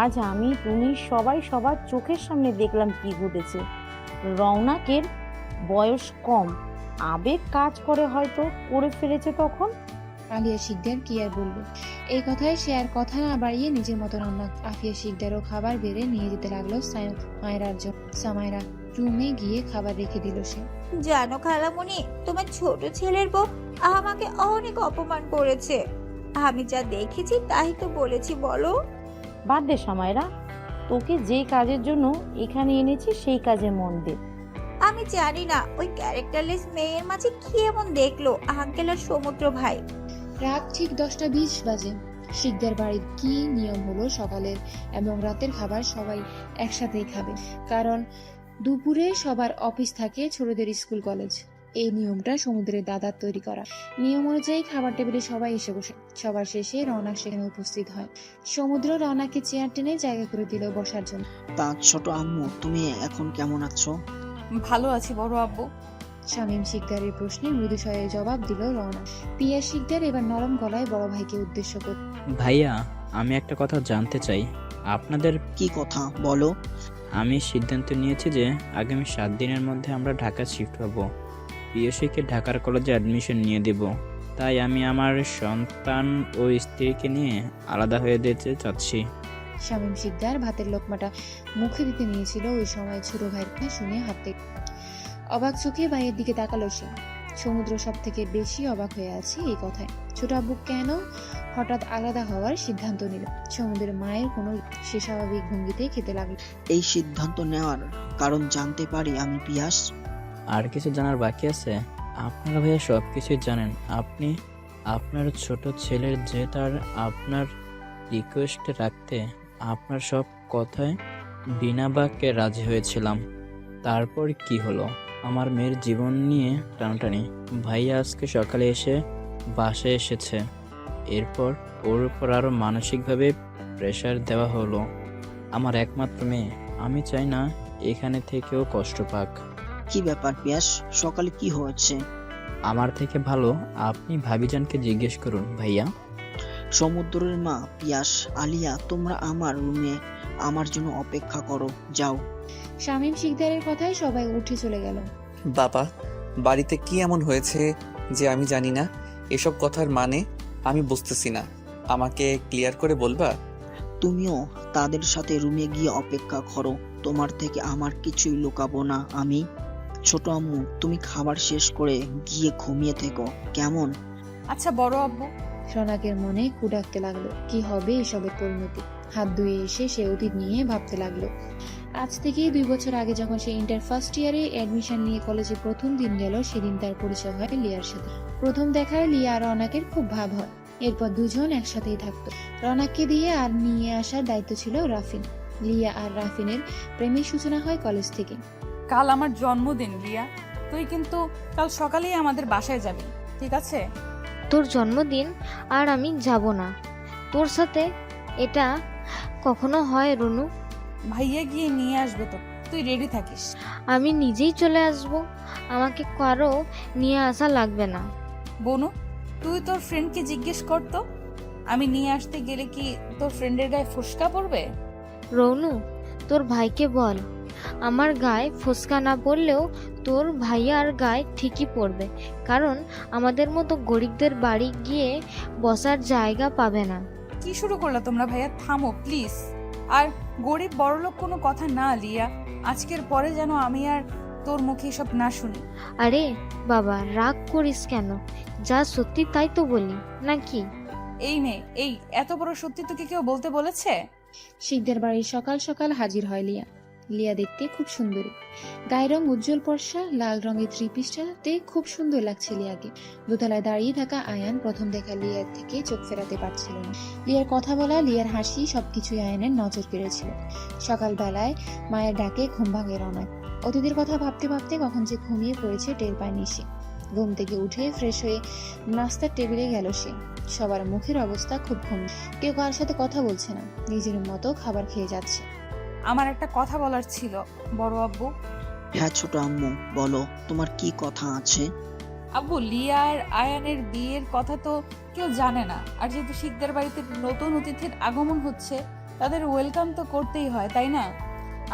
আজ আমি, তুমি, সবাই সবার চোখের সামনে দেখলাম কি ঘটেছে। রওনাকের বয়স কম, আবেগ কাজ করে, হয়তো করে ফেলেছে তখন। আলিয়া শিকদার কি আর বলবে। এই কথায় সে আর কথা না বাড়িয়ে নিজের মতো রান্না। আফিয়া শিকদারও খাবার বেড়ে নিয়ে যেতে লাগলো সামাইরার জন্য। সামাইরা রুমে গিয়ে খাবার রেখে দিল সে। জানো খালামণি, তোমার ছোট ছেলের বউ আমাকে অনেক অপমান করেছে। আমি যা দেখেছি তাই তো বলেছি, বলো। বাদ দে সামাইরা, তোকে যে কাজের জন্য এখানে এনেছি সেই কাজে মন দে। আমি জানি না ওই ক্যারেক্টারলেস মেয়ের মাঝে কি এমন দেখলো আঙ্কেল আর সমুদ্র ভাই। রাত ঠিক 10:20 বাজে। শিকদার বাড়ির কি নিয়ম হলো, সকালের এবং রাতের খাবার সবাই একসাথেই খাবে, কারণ দুপুরে সবার অফিস থাকে, ছোটদের স্কুল কলেজ। এই নিয়মটা সমুদ্রের দাদার তৈরি করা। নিয়ম অনুযায়ী খাবার টেবিলে সবাই এসে বসে। সবার শেষে রওনাক সেখানে উপস্থিত হয়। সমুদ্র রওনাককে চেয়ার টেনে জায়গা করে দিল বসার জন্য। তা ছোট আম্মু, তুমি এখন কেমন আছো? ভালো আছি বড় আব্বু। শামীম শিকদারের প্রশ্নে মৃদু স্বরে জবাব দিল রওনা। পিয়া শিকদার এবার নরম গলায় বড় ভাইকে উদ্দেশ্য করে, ভাইয়া, আমি একটা কথা জানতে চাই। আপনাদের কি কথা বলো? আমি সিদ্ধান্ত নিয়েছি যে আগামী 7 দিনের মধ্যে আমরা ঢাকা শিফট হব। পিয়সীকে ঢাকার কলেজে অ্যাডমিশন নিয়ে দেব। তাই আমি আমার সন্তান ও স্ত্রীকে নিয়ে আলাদা হয়ে যেতে চাচ্ছি। শামীম শিকদার ভাতের লোকমাটা মুখে দিতে নিয়েছিল, ওই সময় ছোট ভাইয়ের কথা শুনে হাতে অবাক চোখে ভাইয়ের দিকে তাকালো সে। সমুদ্র সব থেকে বেশি অবাক হয়ে আছে এই কথায়। ছোট আব্বু কেন হঠাৎ আলাদা হওয়ার সিদ্ধান্ত নিল? সমুদ্রের মায়ের কোনো সে স্বাভাবিক ভঙ্গিতে খেতে লাগলো। এই সিদ্ধান্ত নেওয়ার কারণ জানতে পারি আমি পিয়াস? আর কিছু জানার বাকি আছে? আপনারা ভাইয়া সব কিছুই জানেন। আপনি আপনার ছোট ছেলের যে তার আপনার রিকোয়েস্টে রাখতে আপনার সব কথায় বিনা বাক্যে রাজি হয়েছিলাম। তারপর কি হলো? আমার মেয়ের জীবন নিয়ে টানাটানি। ভাইয়া আজকে সকালে এসে বাসায় এসেছে। এরপর ওর উপর আরও মানসিকভাবে প্রেশার দেওয়া হলো। আমার একমাত্র মেয়ে, আমি চাই না এখানে থেকেও কষ্ট পাক। কি ব্যাপার পিয়াস, সকালে কি হয়েছে? আমার থেকে ভালো আপনি ভাবিজানকে জিজ্ঞেস করুন ভাইয়া। সমুদ্রের মা, পিয়াস, আলিয়া, তোমরা আমার রুমে আমার জন্য অপেক্ষা করো, যাও। শামীম শিকদারের কথায় সবাই উঠে চলে গেল। বাবা, বাড়িতে কি এমন হয়েছে যে আমি জানি না? এসব কথার মানে আমি বুঝতেছি না, আমাকে ক্লিয়ার করে বলবা? তুমিও তাদের সাথে রুমে গিয়ে অপেক্ষা করো, তোমার থেকে আমার কিছুই লুকাবো না আমি। ছোট আম্মু, তুমি খাবার শেষ করে গিয়ে ঘুমিয়ে থেকো, কেমন? আচ্ছা বড় আব্বু। রনাকের মনে কু ডাকতে লাগলো, কি হবে এসবের পরিণতি। হাত ধুয়ে এসে সে অতীত নিয়ে ভাবতে লাগলো। আজ থেকে 2 বছর আগে যখন সে ইন্টার ফার্স্ট ইয়ারে অ্যাডমিশন নিয়ে কলেজে প্রথম দিন গেল, সেদিন তার পরিচয় হয় লিয়ার সাথে। প্রথম দেখায় লিয়া আর রনাকের খুব ভাব হয়। এরপর দুজন একসাথেই থাকতো। রনাককে দিয়ে আর নিয়ে আসার দায়িত্ব ছিল রাফিন। লিয়া আর রাফিনের প্রেমের সূচনা হয় কলেজ থেকে। কাল আমার জন্মদিন রিয়া, তুই কিন্তু কাল সকালেই আমাদের বাসায় যাবি, ঠিক আছে? তোর জন্মদিন আর আমি যাব না তোর সাথে, এটা কখনো হয় রনু? ভাইয়া গিয়ে নিয়ে আসবে তো, তুই রেডি থাকিস। আমি নিজেই চলে আসব, আমাকে কারো নিয়ে আসা লাগবে না। বনু, তুই তোর ফ্রেন্ডকে জিজ্ঞেস কর তো, আমি নিয়ে আসতে গেলে কি তোর ফ্রেন্ডের গায়ে ফোসকা পড়বে? রনু, তোর ভাইকে বল আমার গায়ে ফোসকা না পড়লেও তোর ভাইয়ার গায়ে ঠিকই পড়বে, কারণ আমাদের মতো গরিবদের বাড়ি গিয়ে বসার জায়গা পাবে না। কি শুরু করলা তোমরা ভাইয়া, থামো প্লিজ। আর গরিব বড়লোক কোনো কথা না লিয়া, আজকের পরে যেন আমি আর তোর মুখে এসব না শুনি। আরে বাবা, রাগ করিস কেন? যা সত্যি তাই তো বলি নাকি? এই মেয়ে, এই এত বড় সত্যি তোকে কেউ বলতে বলেছে? শিকদার বাড়ির সকাল সকাল হাজির হয় লিয়া। লিয়া দেখতে খুব সুন্দরী, গায়ের রং উজ্জ্বল ফর্সা, লাল রঙের 3 পিসটাতে খুব সুন্দর লাগছে লিয়াকে। দোতলায় দাঁড়িয়ে থাকা আয়ান প্রথম দেখা লিয়ার থেকে চোখ ফেরাতে পারছিল না। লিয়ার কথা বলা, লিয়ার হাসি সবকিছুই আয়ানের নজর কেড়েছিল। সকালবেলায় মায়ের ডাকে ঘুম ভাঙে রনাক। অতিথির কথা ভাবতে ভাবতে কখন যে ঘুমিয়ে পড়েছে টের পায়নি সে। ঘুম থেকে উঠে ফ্রেশ হয়ে নাস্তার টেবিলে গেল সে। সবার মুখের অবস্থা খুব ঘুম, কেউ কার সাথে কথা বলছে না, নিজের মতো খাবার খেয়ে যাচ্ছে। আমার একটা কথা বলার ছিল বড় আব্বু। হ্যাঁ ছোট আম্মু, বলো তোমার কি কথা আছে? আব্বু, লিয়া আর আয়ানের বিয়ের কথা তো কেউ জানে না, আর যেহেতু শিকদার বাড়িতে নতুন অতিথির আগমন হচ্ছে, তাদের ওয়েলকাম তো করতেই হয়, তাই না?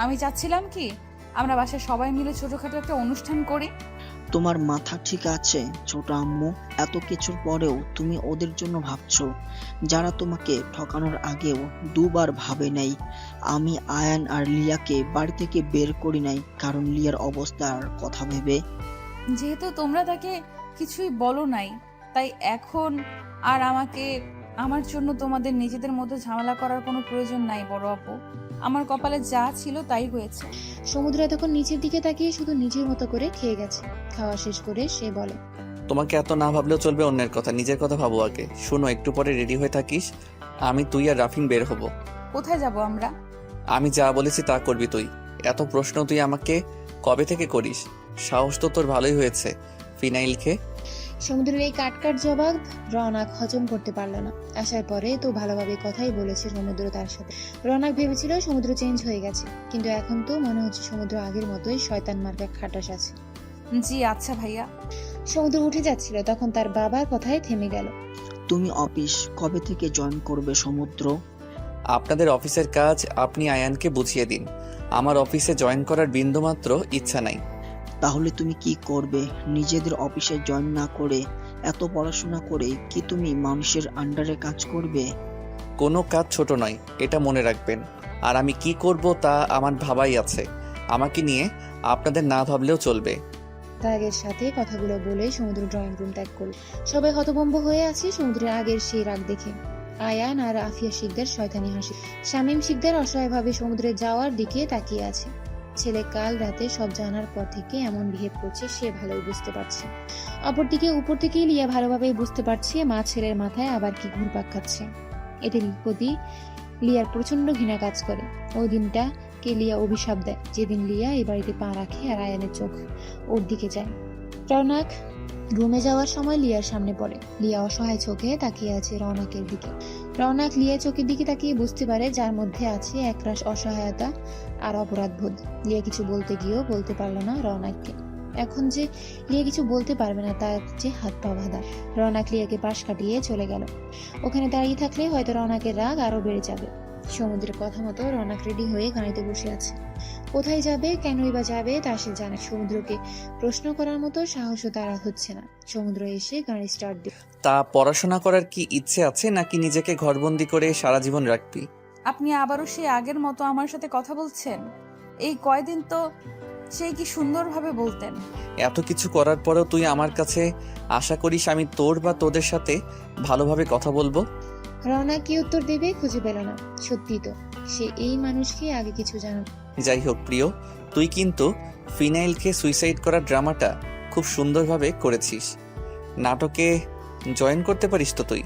আমি চাচ্ছিলাম কি আমরা বাসায় সবাই মিলে ছোটখাটো একটা অনুষ্ঠান করি। তোমার মাথা ঠিক আছে ছোট আম্মু? এত কিছুর পরেও তুমি ওদের জন্য ভাবছো, যারা তোমাকে ঠকানোর আগেও 2 বার ভাবে নাই। আমি আয়ান আর লিয়াকে বাড়ি থেকে বের করি নাই কারণ লিয়ার অবস্থার কথা ভেবে। যেহেতু তোমরা তাকে কিছুই বলো নাই, তাই এখন আর আমার জন্য তোমাদের নিজেদের মধ্যে ঝামেলা করার কোনো প্রয়োজন নাই বড় আপু। আমার কপালে যা ছিল তাই হয়েছে। সমুদ্র তখন নিচের দিকে তাকিয়ে শুধু নিজের মতো করে খেয়ে গেছে। খাওয়া শেষ করে সে বলে, তোমাকে এত না ভাবলেও চলবে, অন্যের কথা নিজের কথা ভাবো আগে। শোনো, একটু পরে রেডি হয়ে থাকিস, আমি, তুই আর রাফিন বের হব। কোথায় যাব আমরা? আমি যা বলেছি তা করবি তুই। এত প্রশ্ন তুই আমাকে কবে থেকে করিস? সাহস তো তোর ভালোই হয়েছে। ফিনাইল খেয়ে। সমুদ্রের এই কাটকাট জবাব রনাক হজম করতে পারলো না। আসার পরে তো ভালোভাবে কথাই বলেছে সমুদ্র তার সাথে। রনাক ভেবেছিল সমুদ্র চেঞ্জ হয়ে গেছে, কিন্তু এখন তো মনে হচ্ছে সমুদ্র আগের মতোই শয়তান মার্কা খাটাস আছে। জি আচ্ছা ভাইয়া। সমুদ্র উঠে যাচ্ছিল, তখন তার বাবার কথায় থেমে গেল। তুমি অফিস কবে থেকে জয়েন করবে সমুদ্র? আপনাদের অফিসের কাজ আপনি আয়ানকে বুঝিয়ে দিন। আমার অফিসে জয়েন করার বিন্দুমাত্র ইচ্ছা নাই। তাহলে তুমি কি করবে? নিজেদের অফিসে জয়েন না করে এত পড়াশোনা করে কি তুমি মানুষের আন্ডারে কাজ করবে? কোনো কাজ ছোট নয়, এটা মনে রাখবেন। আর আমি কি করব তা আমার ভাবাই আছে। আমাকে নিয়ে আপনাদের না ভাবলেও চলবে। রাগের সাথে কথাগুলো বলে সমুদ্র ড্রয়িং রুম ত্যাগ করল। সবাই হতভম্ব হয়ে আছে সমুদ্রের আগের সেই রাগ দেখে। আয়ান আর আফিয়া শিকদার শয়তানি হাসি। শামীম শিকদার অসহায়ভাবে সমুদ্রে যাওয়ার দিকে তাকিয়ে আছে। ছেলে কাল রাতে সব জানার পর থেকে এমন বিহেভ করছে সে ভালোই বুঝতে পারছে। অপরদিকে উপর থেকে লিয়া ভালোভাবেই বুঝতে পারছে মা ছেলের মাথায় আবার কি ঘুরপাক খাচ্ছে। এদের প্রতি লিয়ার প্রচন্ড ঘৃণা কাজ করে। ওই দিনটাকে লিয়া অভিশাপ দেয় যেদিন লিয়া এই বাড়িতে পা রাখে আর আয়ানের চোখ ওর দিকে যায়। রওনাক রুমে যাওয়ার সময় লিয়ার সামনে পড়ে। লিয়া অসহায় চোখে তাকিয়ে আছে রওনাকের দিকে। রওনাক লিয়া চোখের দিকে তাকিয়ে বুঝতে পারে যার মধ্যে আছে একরাশ অসহায়তা আর অপরাধবোধ। লিয়া কিছু বলতে গিয়েও বলতে পারল না রওনাককে। এখন যে লিয়া কিছু বলতে পারবে না তার যে হাত পা বাঁধা। রওনাক লিয়াকে পাশ কাটিয়ে চলে গেল। ওখানে দাঁড়িয়ে থাকলে হয়তো রওনাকের রাগ আরো বেড়ে যাবে। সমুদ্রের কথা মতো রওনাক রেডি হয়ে গাড়িতে বসে আছে। কোথায় যাবে, কেনই বা যাবে তা সে জানে। সমুদ্রকে প্রশ্ন করার মতো সাহসও তার হচ্ছে না। সমুদ্র এসে গাড়ি স্টার্ট দিল। তা পড়াশোনা করার কি ইচ্ছে আছে নাকি নিজেকে ঘরবন্দি করে সারা জীবন রাখবি? আপনি আবারও সেই আগের মতো আমার সাথে কথা বলছেন? এই কয়দিন তো সেই কি সুন্দরভাবে বলতেন। এত কিছু করার পরেও তুই আমার কাছে আশা করিস আমি তোর বা তোদের সাথে ভালোভাবে কথা বলবো? রওনা কি উত্তর দেবে খুঁজে পেল না। সত্যি তো সে এই মানুষকে আগে কিছু জানো। যাই হোক প্রিয়, তুই কিন্তু ফিনাইলকে সুইসাইড করার ড্রামাটা খুব সুন্দরভাবে করেছিস। নাটকে জয়েন করতে পারিস তো তুই?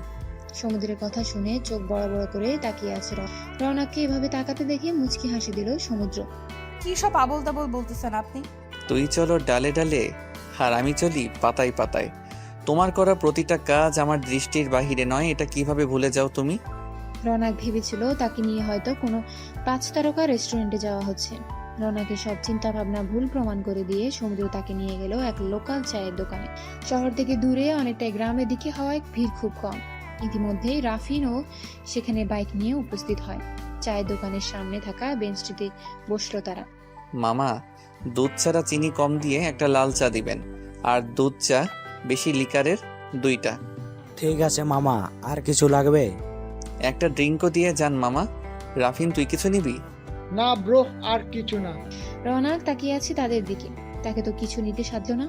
সমুদ্রের কথা শুনে চোখ বড় বড় করে তাকিয়ে আছে রওনাককে এভাবে তাকাতে দেখে মুচকি হাসি দিল সমুদ্র। কি সব আবোল তাবোল বলতেছেন আপনি? তুই চলো ডালে ডালে আর আমি চলি পাতায় পাতায়। তোমার করা প্রতিটা কাজ আমার দৃষ্টির বাহিরে নয়, এটা কিভাবে ভুলে যাও তুমি? রওনাক ভেবেছিল তাকে নিয়ে হয়তো কোনো 5 তারকা রেস্টুরেন্টে যাওয়া হচ্ছে। রওনাকের সব চিন্তা ভাবনা ভুল প্রমাণ করে দিয়ে সমুদ্র তাকে নিয়ে গেল এক লোকাল চায়ের দোকানে। শহর থেকে দূরে অনেকটাই গ্রামের দিকে হওয়ায় ভিড় খুব কম। ইতিমধ্যেই রাফিনও সেখানে বাইক নিয়ে উপস্থিত হয়। চায়ের দোকানের সামনে থাকা বেঞ্চটিতে বসলো তারা। মামা, দুধ ছাড়া চিনি কম দিয়ে একটা লাল চা দিবেন, আর দুধ চা বেশি লিকারের 2টা। ঠিক আছে মামা, আর কিছু লাগবে? একটা ড্রিঙ্কও দিয়ে যান মামা। রাফিন, তুই কিছু নিবি? না ব্রো, আর কিছু না। রওনাক তাকিয়ে আছে তাদের দিকে। তাকে তো কিছু নিতে সাধলো না।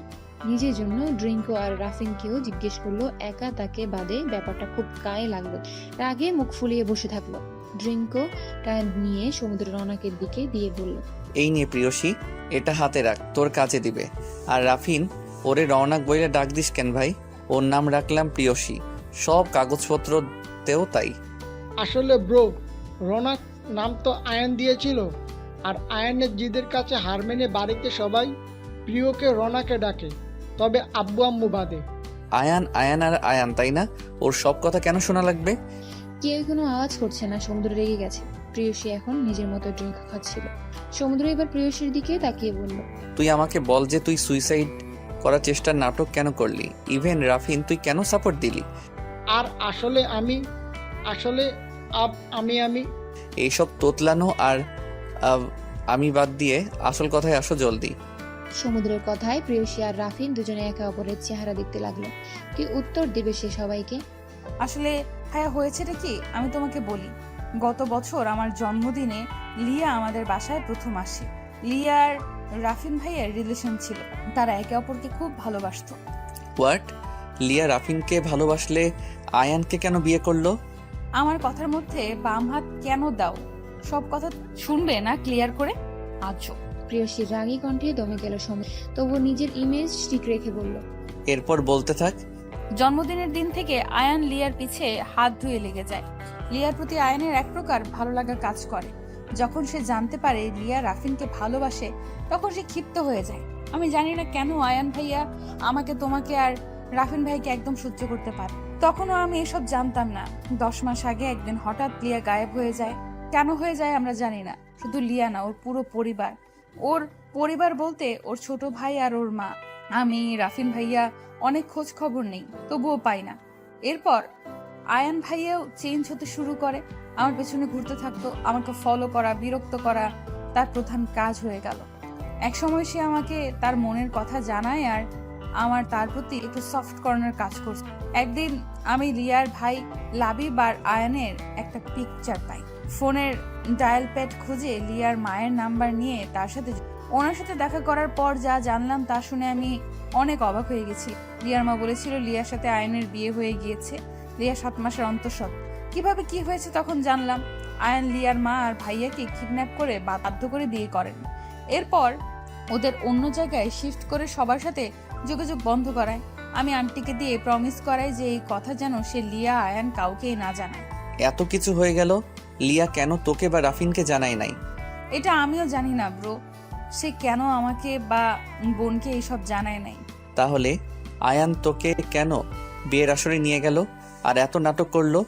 নিজের জন্য ড্রিঙ্কও আর রাফিনকেও জিজ্ঞেস করলো। একা তাকে বাদে ব্যাপারটা খুব গায়ে লাগলো। রাগে মুখ ফুলিয়ে বসে থাকলো। ড্রিঙ্কও নিয়ে সমুদ্র রওনাকের দিকে দিয়ে বলল, এই নিয়ে প্রিয়সী, এটা হাতে রাখ, তোর কাজে দিবে। আর রাফিন, ওরে রওনাক বইলে ডাক দিস কেন ভাই? ওর নাম রাখলাম প্রিয়সী, সব কাগজপত্রতেও তাই। আসলে ব্রো, রৌনক নাম তো আয়ান দিয়েছিল, আর আয়ানের জিদের কাছে হার মেনে বাড়িতে সবাই প্রিয়কে রৌনকে ডাকে, তবে আব্বু আম্মু বাদে। আয়ান আয়ান আর আয়ান, তাই না? ওর সব কথা কেন শোনা লাগবে? কেউ কোনো আওয়াজ করছে না। সমুদ্র রেগে গেছে। প্রিয়সী এখন নিজের মতো ড্রিঙ্ক খাচ্ছিল। সমুদ্র এবার প্রিয়সীর দিকে তাকিয়ে বলল, তুই আমাকে বল যে তুই সুইসাইড করার চেষ্টার নাটক কেন করলি? ইভেন রাফিন, তুই কেন সাপোর্ট দিলি? আর আসলে আমি এইসব তোতলানো আর আমি বাদ দিয়ে আসল কথায় আসো জলদি। সমুদ্রের কথায় প্রিয়সী আর রাফিন দুজনে একে অপরের চেহারা দেখতে লাগলো। কি উত্তর দেবে সে সবাইকে? আসলে ভাইয়া, হয়েছেটা কি আমি তোমাকে বলি। গত বছর আমার জন্মদিনে লিয়া আমাদের বাসায় প্রথম আসে। লিয়ার রাফিন ভাইয়ের রিলেশন ছিল। তারা একে অপরকে খুব ভালোবাসতো। হোয়াট? লিয়া রাফিনকে ভালোবাসলে আয়ানকে কেন বিয়ে করলো? আমার কথার মধ্যে বাম হাত কেন দাও? সব কথা শুনবে না ক্লিয়ার করে? আজও প্রিয়সীর রাগী কণ্ঠে দমে গেল সমুদ্র। তবু নিজের ইমেজ ঠিক রেখে বলল, এরপর বলতে থাক। জন্মদিনের দিন থেকে আয়ান লিয়ার পিছে হাত ধুয়ে লেগে যায়। লিয়ার প্রতি আয়ানের এক প্রকার ভালো লাগা কাজ করে। যখন সে জানতে পারে লিয়া রাফিনকে ভালোবাসে, তখন সে ক্ষিপ্ত হয়ে যায়। আমি জানি না কেন আয়ান ভাইয়া আমাকে, তোমাকে আর রাফিন ভাইকে একদম সহ্য করতে পারে। তখনও আমি এসব জানতাম না। 10 মাস আগে একদিন হঠাৎ লিয়া গায়েব হয়ে যায়। কেন হয়ে যায় আমরা জানি না। শুধু লিয়া না, ওর পুরো পরিবার। ওর পরিবার বলতে ওর ছোট ভাই আর ওর মা। আমি, রাফিন ভাইয়া অনেক খোঁজ খবর নেই, তবুও পাই না। এরপর আয়ান ভাইয়াও চেঞ্জ হতে শুরু করে। আমার পেছনে ঘুরতে থাকতো, আমাকে ফলো করা, বিরক্ত করা। তার প্রধান কাজ হয়ে গেল। একসময় সে আমাকে তার মনের কথা জানায় আর আমার তার প্রতি একটু সফট কর্নার কাজ করছে। একদিন আমি লিয়ার ভাই লাবিব আর আয়ানের একটা পিকচার পাই। ফোনের ডায়াল প্যাড খুঁজে লিয়ার মায়ের নাম্বার নিয়ে ওনার সাথে দেখা করার পর যা জানলাম তা শুনে আমি অনেক অবাক হয়ে গেছি। লিয়ার মা বলেছিল লিয়ার সাথে আয়ানের বিয়ে হয়ে গিয়েছে। লিয়া 7 মাসের অন্তঃসত্ত্বা। কিভাবে কি হয়েছে তখন জানলাম। আয়ান লিয়ার মা আর ভাইয়াকে কিডন্যাপ করে বাধ্য করে বিয়ে করেন। এরপর ওদের অন্য জায়গায় শিফট করে সবার সাথে যোগাযোগ বন্ধ করায়। আমি আন্টিকে দিয়ে প্রমিস করাই যে এই কথা যেন সে লিয়া আয়ান কাউকে না জানায়। এত কিছু হয়ে গেল, লিয়া কেন তোকে বা রাফিনকে জানায় নাই? এটা আমিও জানি না ব্রো, সে কেন আমাকে বা বোনকে এইসব জানায় নাই। তাহলে আয়ান তোকে কেন বিয়ের আসরে নিয়ে গেল আর এত নাটক করলো?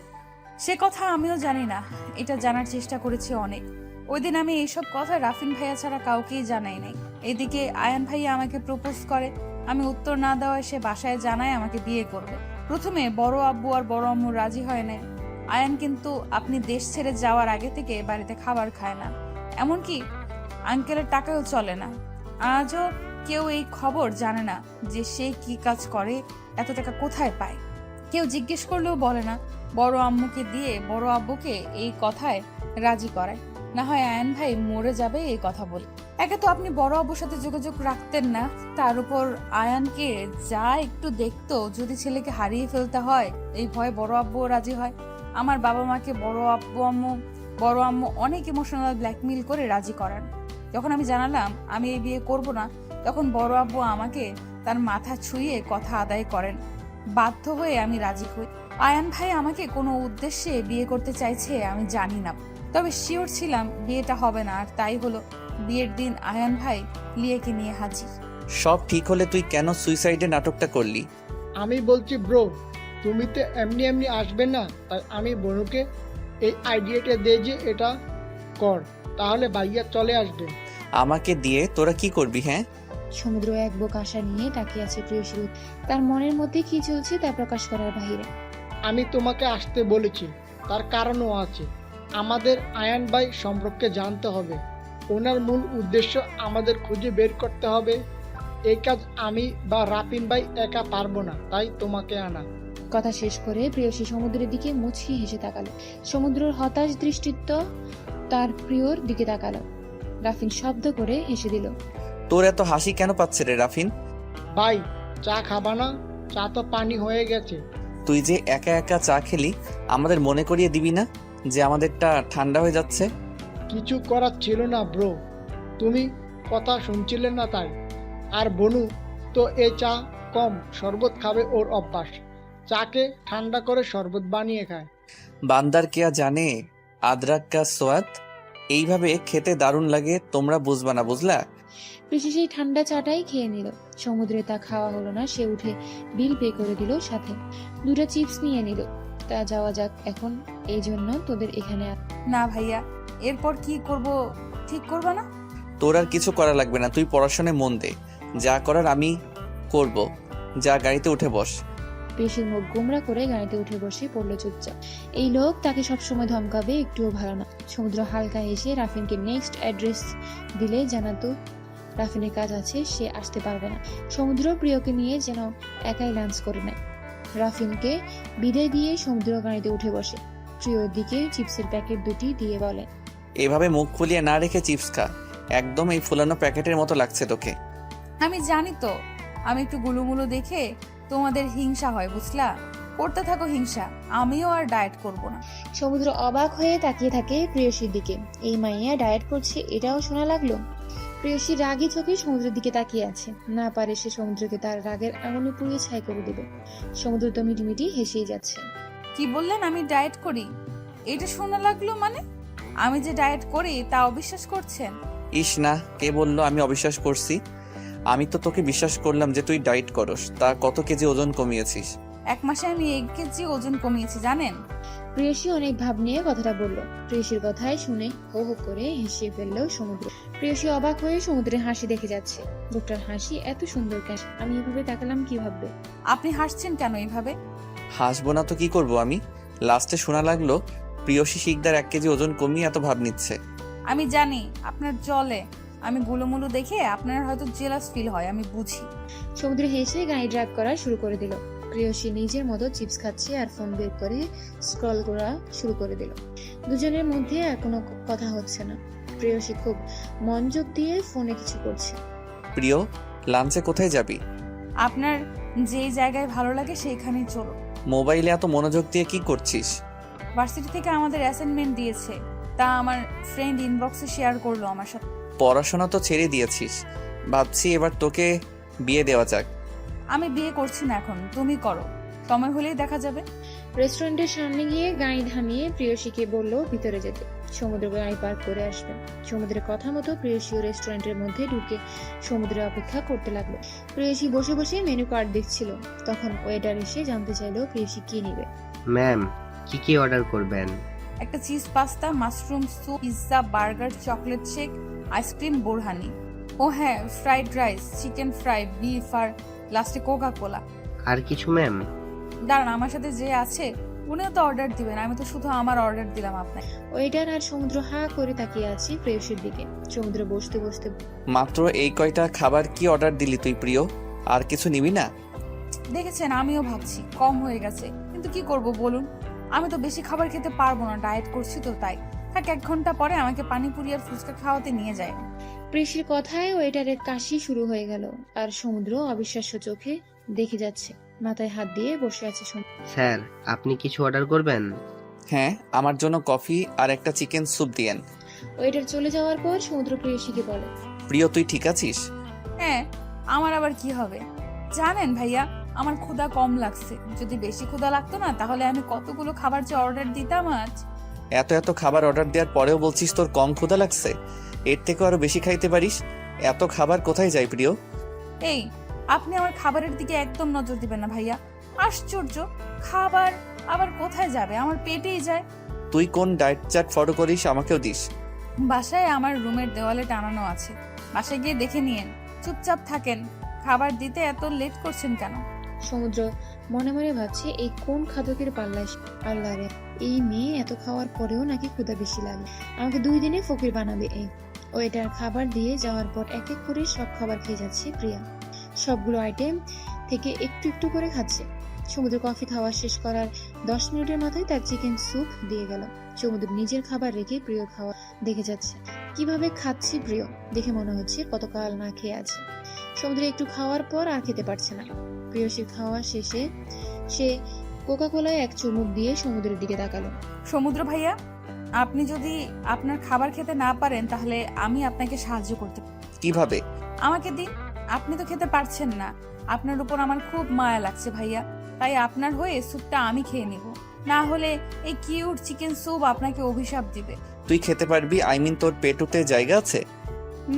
সে কথা আমিও জানি না, এটা জানার চেষ্টা করেছি অনেক। ওই দিন আমি এইসব কথা রাফিন ভাইয়া ছাড়া কাউকেই জানাই নাই। এদিকে আয়ান ভাইয়া আমাকে প্রপোজ করে, আমি উত্তর না দেওয়ায় সে বাসায় জানায় আমাকে বিয়ে করবে। প্রথমে বড় আব্বু আর বড় আম্মু রাজি হয় না। আয়ান কিন্তু আপনি দেশ ছেড়ে যাওয়ার আগে থেকে বাড়িতে খাবার খায় না, এমনকি আঙ্কেলের টাকাও চলে না। আজও কেউ এই খবর জানে না যে সে কি কাজ করে, এত টাকা কোথায় পায়। কেউ জিজ্ঞেস করলেও বলে না। বড় আম্মুকে দিয়ে বড় আব্বুকে এই কথায় রাজি করায়, না হয় আয়ান ভাই মরে যাবে এই কথা বলে। একে তো আপনি বড় আব্বুর সাথে যোগাযোগ রাখতেন না, তার উপর আয়ানকে যা একটু দেখতো যদি ছেলেকে হারিয়ে ফেলতে হয় এই ভয়ে বড় আব্বুও রাজি হয়। আমার বাবা মাকে বড় আম্মু অনেক ইমোশনাল ব্ল্যাকমেইল করে রাজি করান। যখন আমি জানালাম আমি এই বিয়ে করব না, তখন বড় আব্বু আমাকে তার মাথা ছুঁয়ে কথা আদায় করেন। বাধ্য হয়ে আমি রাজি হই। আয়ান ভাই আমাকে কোনো উদ্দেশ্যে বিয়ে করতে চাইছে আমি জানি না, তবে শিওর ছিলাম বিয়েটা হবে না, আর তাই হলো। বিয়ের দিন আয়ান ভাই লিয়াকে নিয়ে হাজির। সব ঠিক হলে তুই কেন সুইসাইডে নাটকটা করলি? আমি বলছি ব্রো, তুমি তো এমনি এমনি আসবে না, তাই আমি বনুকে এই আইডিয়াটা দে যে এটা কর, তাহলে ভাইয়া চলে আসবে। আমাকে দিয়ে তোরা কি করবি? হ্যাঁ, সমুদ্র এক বুক আশা নিয়ে তাকিয়ে আছে প্রিয়সীর। তার মনের মধ্যে কি চলছে তা প্রকাশ করার বাহিরে। আমি তোমাকে আসতে বলেছি, তার কারণও আছে। আমাদের আয়ান ভাই সম্পর্কে জানতে হবে, ওনার মূল উদ্দেশ্য আমাদের খুঁজে বের করতে হবে। এই কাজ আমি বা রাফিন ভাই একা পারবো না, তাই তোমাকে আনা। কথা শেষ করে প্রিয়সী সমুদ্রের দিকে মুচকি হেসে তাকালো। সমুদ্রের হতাশ দৃষ্টিত্ব তার প্রিয়র দিকে তাকালো। রাফিন শব্দ করে হেসে দিল। তোর এত হাসি কেন পাচ্ছে রে রাফিন? ভাই চা খাবা না? চা তো পানি হয়ে গেছে। তুই যে একা একা চা খেলি, আমাদের মনে করিয়ে দিবি না যে আমাদেরটা ঠান্ডা হয়ে যাচ্ছে? কিছু করার ছিল না ব্রো, তুমি কথা শুনছিলে না তাই। আর বনু তো এই চা কম শরবত খাবে, ওর অভ্যাস। চাকে ঠান্ডা করে শরবত বানিয়ে খায়। বান্দার কেয়া জানে আদরাক কা সোয়াদ। এইভাবে খেতে দারুণ লাগে, তোমরা বুঝবা না, বুঝলা? প্রিয়সী সেই ঠান্ডা চাটাই খেয়ে নিল। সমুদ্রে তা খাওয়া হলো না, সে উঠে বিল পে করে দিল, সাথে 2টা চিপস নিয়ে নিল। তা যাওয়া যাক এখন, এই জন্য তোদের এখানে না ভাইয়া, এরপর কি করব ঠিক করবা না? তোর আর কিছু করা লাগবে না, তুই পড়াশোনায় মন দে, যা করার আমি করব। যা গাড়িতে উঠে বস। প্রিয়সীর মুখ গোমরা করে গাড়িতে উঠে বসে পড়লো চুপচাপ। এই লোক তাকে সবসময় ধমকাবে, একটুও ভালো না। সমুদ্র হালকা এসে রাফিনকে নেক্সট অ্যাড্রেস দিলে জানাতো রাফিনের কাজ আছে, সে আসতে পারবে না। সমুদ্র প্রিয়কে নিয়ে যেন একাই লাঞ্চ করে নেয়। রাফিনকে বিদায় দিয়ে সমুদ্র গাড়িতে উঠে বসে। প্রিয়র দিকে চিপসের প্যাকেট 2টি দিয়ে বলে, এভাবে মুখ ফুলিয়ে না রেখে চিপস খা, একদম এই ফুলানো প্যাকেটের মতো লাগছে তোকে। আমি জানি তো, আমি একটু গুলুমুলু দেখে তোমাদের হিংসা হয়, বুঝলা? করতে থাকো হিংসা, আমিও আর ডায়েট করব না। সমুদ্র অবাক হয়ে তাকিয়ে থাকে প্রিয়সীর দিকে। এই মাইয়া ডায়েট করছে, এটাও শোনা লাগলো। প্রিয়সী রাগী চোখে সমুদ্রের দিকে তাকিয়ে আছে, না পারে সে সমুদ্রকে তার রাগের আগুনে পুড়িয়ে ছাই করে দেবে। সমুদ্র তো মিটিমিটি হেসেই যাচ্ছে। কি বললেন আমি ডায়েট করি? এটা শোনা লাগলো মানে? আমি যে ডায়েট করি তা অবিশ্বাস করছেন? ইস না, কে বললো আমি অবিশ্বাস করছি? আমি তো তোকে বিশ্বাস করলাম যে তুই ডায়েট করস। তা কত কেজি ওজন কমিয়েছিস? 1 মাসে আমি 1 কেজি ওজন কমিয়েছি, জানেন? প্রিয়সী অনেক ভাব নিয়ে কথাটা বলল। প্রিয়সীর কথায় শুনে হো হো করে হেসে ফেলল সমুদ্র। প্রিয়সী অবাক হয়ে সমুদ্রের হাসি দেখে যাচ্ছে। লোকটার হাসি এত সুন্দর কেন? আমি এভাবে তাকালাম কি ভাববে? আপনি হাসছেন কেন এইভাবে? হাসবো না তো কি করব আমি? লাস্টে শোনা লাগলো প্রিয়সী শিকদার 1 কেজি ওজন কমিয়ে এত ভাব নিচ্ছে। আমি জানি আপনার জলে আমি গুলোমুলো দেখে আপনার হয়তো জেলাস ফিল হয়, আমি বুঝি। সমুদ্র হেসে গাড়ি ড্রাইভ করা শুরু করে দিল। প্রেয়সী নিজের মতো চিপস খাচ্ছে আর ফোন বের করে স্ক্রল করা শুরু করে দিল। দুজনের মধ্যে আর কোনো কথা হচ্ছে না। প্রেয়সী খুব মনোযোগ দিয়ে ফোনে কিছু করছে। প্রিয়, লাঞ্চে কোথায় যাবি? আপনার যেই জায়গায় ভালো লাগে সেইখানেই চলো। মোবাইলে এত মনোযোগ দিয়ে কি করছিস? ভার্সিটি থেকে আমাদের অ্যাসাইনমেন্ট দিয়েছে, তা আমার ফ্রেন্ড ইনবক্সে শেয়ার করলো আমার সাথে। পড়াশোনা তো ছেড়ে দিয়েছিস, ভাবছি এবার তোকে বিয়ে দেওয়া যাক। আমি বিয়ে করছি না এখন, তুমি করো, সময় হলেই দেখা যাবে। রেস্টুরেন্টের সামনে গিয়ে গাড়ি থামিয়ে প্রেয়সীকে বলল ভিতরে যেতে। সমুদ্র গাড়ি পার্ক করে আসবে। সমুদ্রের কথা মতো প্রেয়সীও রেস্টুরেন্টের মধ্যে ঢুকে সমুদ্রের অপেক্ষা করতে লাগলো। প্রেয়সী বসে বসে মেনু কার্ড দেখছিল। তখন ওয়েটার এসে জানতে চাইলো প্রেয়সী কি নিবে। ম্যাম, কি অর্ডার করবেন? একটা cheese pasta, mushroom soup, pizza, burger, chocolate shake, ice cream, borhani. ও হ্যাঁ, fried rice, chicken fry, beef আর লাস্টে কোকা কোলা। আর কিছু ম্যাম? দাঁড়ান, আমার সাথে যে আছে উনিও তো অর্ডার দিবেন, আমি তো শুধু আমার অর্ডার দিলাম আপনাকে। ওয়েটার আর সমুদ্র হা করে তাকিয়ে আছে প্রেয়সীর দিকে। সমুদ্র বসতে বসতে মাত্র এই কয়টা খাবার কি অর্ডার দিলি তুই প্রিয়? আর কিছু নিবি না? দেখেছেন, আমিও ভাবছি কম হয়ে গেছে, কিন্তু কি করব বলুন, আমি তো বেশি খাবার খেতে পারবো না, ডায়েট করছি তো তাই। থাক, 1 ঘন্টা পরে আমাকে পানিপুরি আর ফুচকা খাওয়াতে নিয়ে যায়। প্রেয়সীর কথায় ওয়েটারের কাশি শুরু হয়ে গেল আর সমুদ্র অবিশ্বাস্য চোখে দেখে যাচ্ছে। মাথায় হাত দিয়ে বসে আছে সমুদ্র। স্যার, আপনি কিছু অর্ডার করবেন? হ্যাঁ, আমার জন্য কফি আর একটা চিকেন স্যুপ দিয়েন। ওয়েটার চলে যাওয়ার পর সমুদ্র প্রেয়সীকে বলে, প্রিয়, তুই ঠিক আছিস? হ্যাঁ, আমার আবার কি হবে? জানেন ভাইয়া, আমার ক্ষুধা কম লাগছে। যদি বেশি ক্ষুধা লাগতো না, তাহলে আমি কতগুলো খাবার যে অর্ডার দিতাম আজ। এত খাবার অর্ডার দেওয়ার পরেও বলছিস তোর কম ক্ষুধা লাগছে? এর থেকেও আরো বেশি খাইতে পারিস। এত খাবার কোথায় যায় প্রিয়? এই, আপনি আমার খাবারের দিকে একদম নজর দিবেন না ভাইয়া। আশ্চর্য, খাবার আবার কোথায় যাবে? আমার পেটেই যায়। তুই কোন ডায়েট চার্ট ফলো করিস আমাকেও দিস। বাসায় আমার রুমের দেওয়ালে টানানো আছে, বাসায় গিয়ে দেখে নিয়েন। চুপচাপ থাকেন, খাবার দিতে এত লেট করছেন কেন? সমুদ্র মনে মনে ভাবছে এই কোন খাদকের পাল্লায়। আল্লাহ রে, এই মেয়ে এত খাওয়ার পরেও নাকি ক্ষুধা বেশি লাগে, আমাকে 2 দিনে ফকির বানাবে। এই ওয়েটার খাবার দিয়ে যাওয়ার পর এক এক করে সব খাবার খেয়ে যাচ্ছে প্রিয়া। সবগুলো আইটেম থেকে একটু একটু করে খাচ্ছে। সমুদ্র কফি খাওয়া শেষ করার 10 মিনিটের মাথায় তার চিকেন স্যুপ দিয়ে গেল। সমুদ্র নিজের খাবার রেখে প্রিয় খাওয়া দেখে যাচ্ছে। কিভাবে খাচ্ছে প্রিয়, দেখে মনে হচ্ছে কতকাল না খেয়ে আছে। সমুদ্র একটু খাওয়ার পর আর খেতে পারছে না। প্রিয়সীর খাওয়া শেষে সে কোকা কোলায় এক চুমুক দিয়ে সমুদ্রের দিকে তাকালো। সমুদ্র ভাইয়া, আপনি যদি আপনার খাবার খেতে না পারেন, তাহলে আমি আপনাকে সাহায্য করতে পারি। কিভাবে? আমাকে দিন, আপনি তো খেতে পারছেন না। আপনার উপর আমার খুব মায়া লাগছে ভাইয়া, তাই আপনার হয়ে স্যুপটা আমি খেয়ে নিব। না হলে এই কিউট চিকেন স্যুপ আপনাকে অভিশাপ দিবে। তুই খেতে পারবি? আই মিন, তোর পেটুতে জায়গা আছে?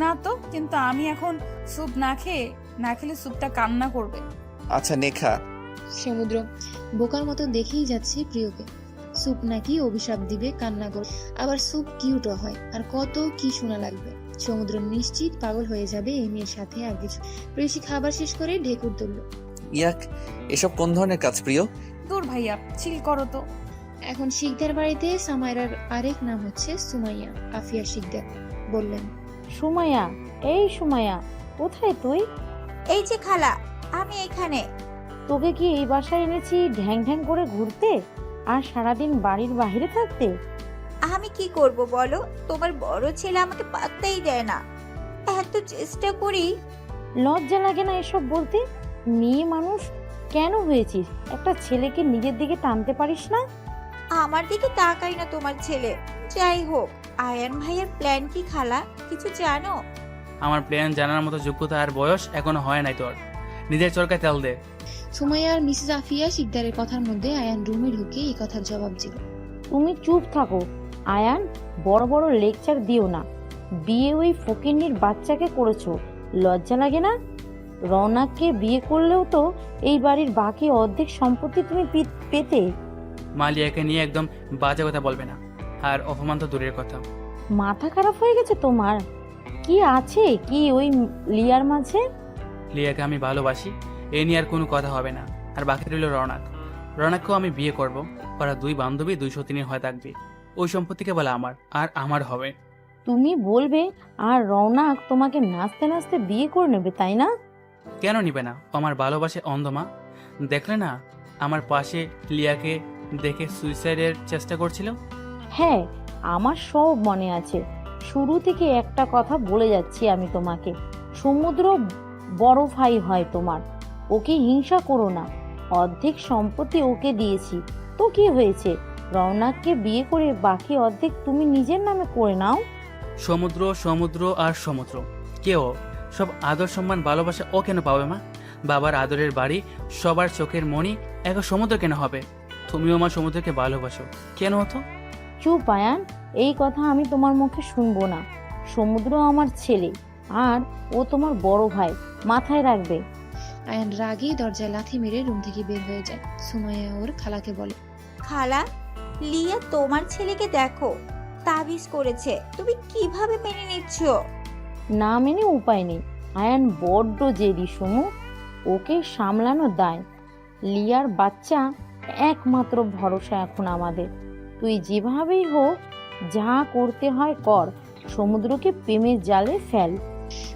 না তো, কিন্তু আমি এখন স্যুপ না খেলে স্যুপটা কান্না করবে। আচ্ছা, নে খা। সমুদ্র বোকার মতো দেখেই যাচ্ছে প্রিয়কে। স্যুপ নাকি অভিশাপ দিবে, কান্না করে, আবার স্যুপ কিউটও হয়, আর কত কি শোনা লাগবে। সমুদ্র নিশ্চিত পাগল হয়ে যাবে এই মেয়ের সাথে আর কিছু। প্রেয়সী খাবার শেষ করে ঢেকুর তুলল। ইয়াক, এসব কোন ধরনের কাজ প্রিয়? দূর ভাইয়া, চিল করো তো। এখন শিকদার বাড়িতে সামাইরার আরেক নাম হচ্ছে সুমাইয়া। আফিয়া শিকদার বললেন, সুমাইয়া, এই সুমাইয়া, কোথায় তুই? এই যে খালা, আমি এখানে। তোকে কি এই বাসায় এনেছি ঢ্যাং ঢ্যাং করে ঘুরতে আর সারাদিন বাড়ির বাইরে থাকতে? আমি কি করব বলো, তোমার বড় ছেলে আমাকে পাত্তাই দেয় না। এত চেষ্টা করি। লজ্জা লাগে না এসব বলতে? মেয়ে মানুষ কেন হয়েছিস? একটা ছেলেকে নিজের দিকে টানতে পারিস না? আমার দিকে তাকাই না তোমার ছেলে। যাই হোক, আয়ান ভাইয়ের প্ল্যান কি খালা, কিছু জানো? আমার প্ল্যান জানার মতো যোগ্যতা আর বয়স এখনো হয় নাই তোর। নিজের চরকায় তেল দে। সুমাইয়া আর মিসেস আফিয়া শিকদারের কথার মধ্যে আয়ান রুমে ঢুকে এই কথার জবাব দিল। তুমি চুপ থাকো আয়ান, বড় বড় লেকচার দিও না। বিয়ে ওই ফকিন্নির বাচ্চাকে করেছো, লজ্জা লাগে না? রওনাককে বিয়ে করলেও তো এই বাড়ির বাকি অর্ধেক সম্পত্তি তুমি পেতে। মালিয়াকে নিয়ে একদম বাজে কথা বলবে না, আর অপমান তো দূরের কথা। মাথা খারাপ হয়ে গেছে তোমার? কি আছে কি ওই লিয়ার মাঝে? লিয়াকে আমি ভালোবাসি, এ নিয়ে আর কোনো কথা হবে না। আর বাকি রইল রওনাক। রওনাককেও আমি বিয়ে করব। ওরা 2 বান্ধবী 2 সতীনের হয়ে থাকবে। ওই সম্পত্তিকে বলে আমার, আর আমার হবে। তুমি বলবে আর রৌনক তোমাকে নাচতে নাচতে বিয়ে করে নেবে, তাই না? কেন নিবে না? ও আমার ভালোবাসে অন্ধমা। দেখলে না আমার পাশে লিয়াকে দেখে সুইসাইডের চেষ্টা করছিল। হ্যাঁ, আমার সব মনে আছে। শুরু থেকে একটা কথা বলে যাচ্ছি আমি তোমাকে, সমুদ্র বড় ভাই হয় তোমার, ওকে হিংসা করো না। অর্ধেক সম্পত্তি ওকে দিয়েছি তো কি হয়েছে, রৌনককে বিয়ে করে বাকি অর্ধেক তুমি নিজের নামে করে নাও। সমুদ্র সমুদ্র আর সমুদ্র কেউ সব আদর সম্মান ভালোবাসা ও কেন পাবে মা? বাবার আদরের বাড়ি, সবার চোখের মণি এক সমুদ্র কেন হবে? তুমিও আমার সমুদ্রকে ভালোবাসো, কেন হতো? চুপ আয়ান, এই কথা আমি তোমার মুখে শুনবো না। সমুদ্র আমার ছেলে আর ও তোমার বড় ভাই, মাথায় রাখবে। আয়ান রাগেই দরজায় লাথি মেরে রুম থেকে বের হয়ে যায়। সুমাইয়া ওর খালাকে বলে, খালা, লিয়া তোমার ছেলেকে দেখো, তাবিজ করেছে, তুমি কিভাবে মেনে নিচ্ছ? না মেনে উপায় নেই। আয়ান বড্ড জেদি সমু, ওকে সামলানো দায়। লিয়ার বাচ্চা একমাত্র ভরসা এখন আমাদের। তুই যেভাবেই হোক যা করতে হয় কর, সমুদ্রকে প্রেমের জালে ফেল।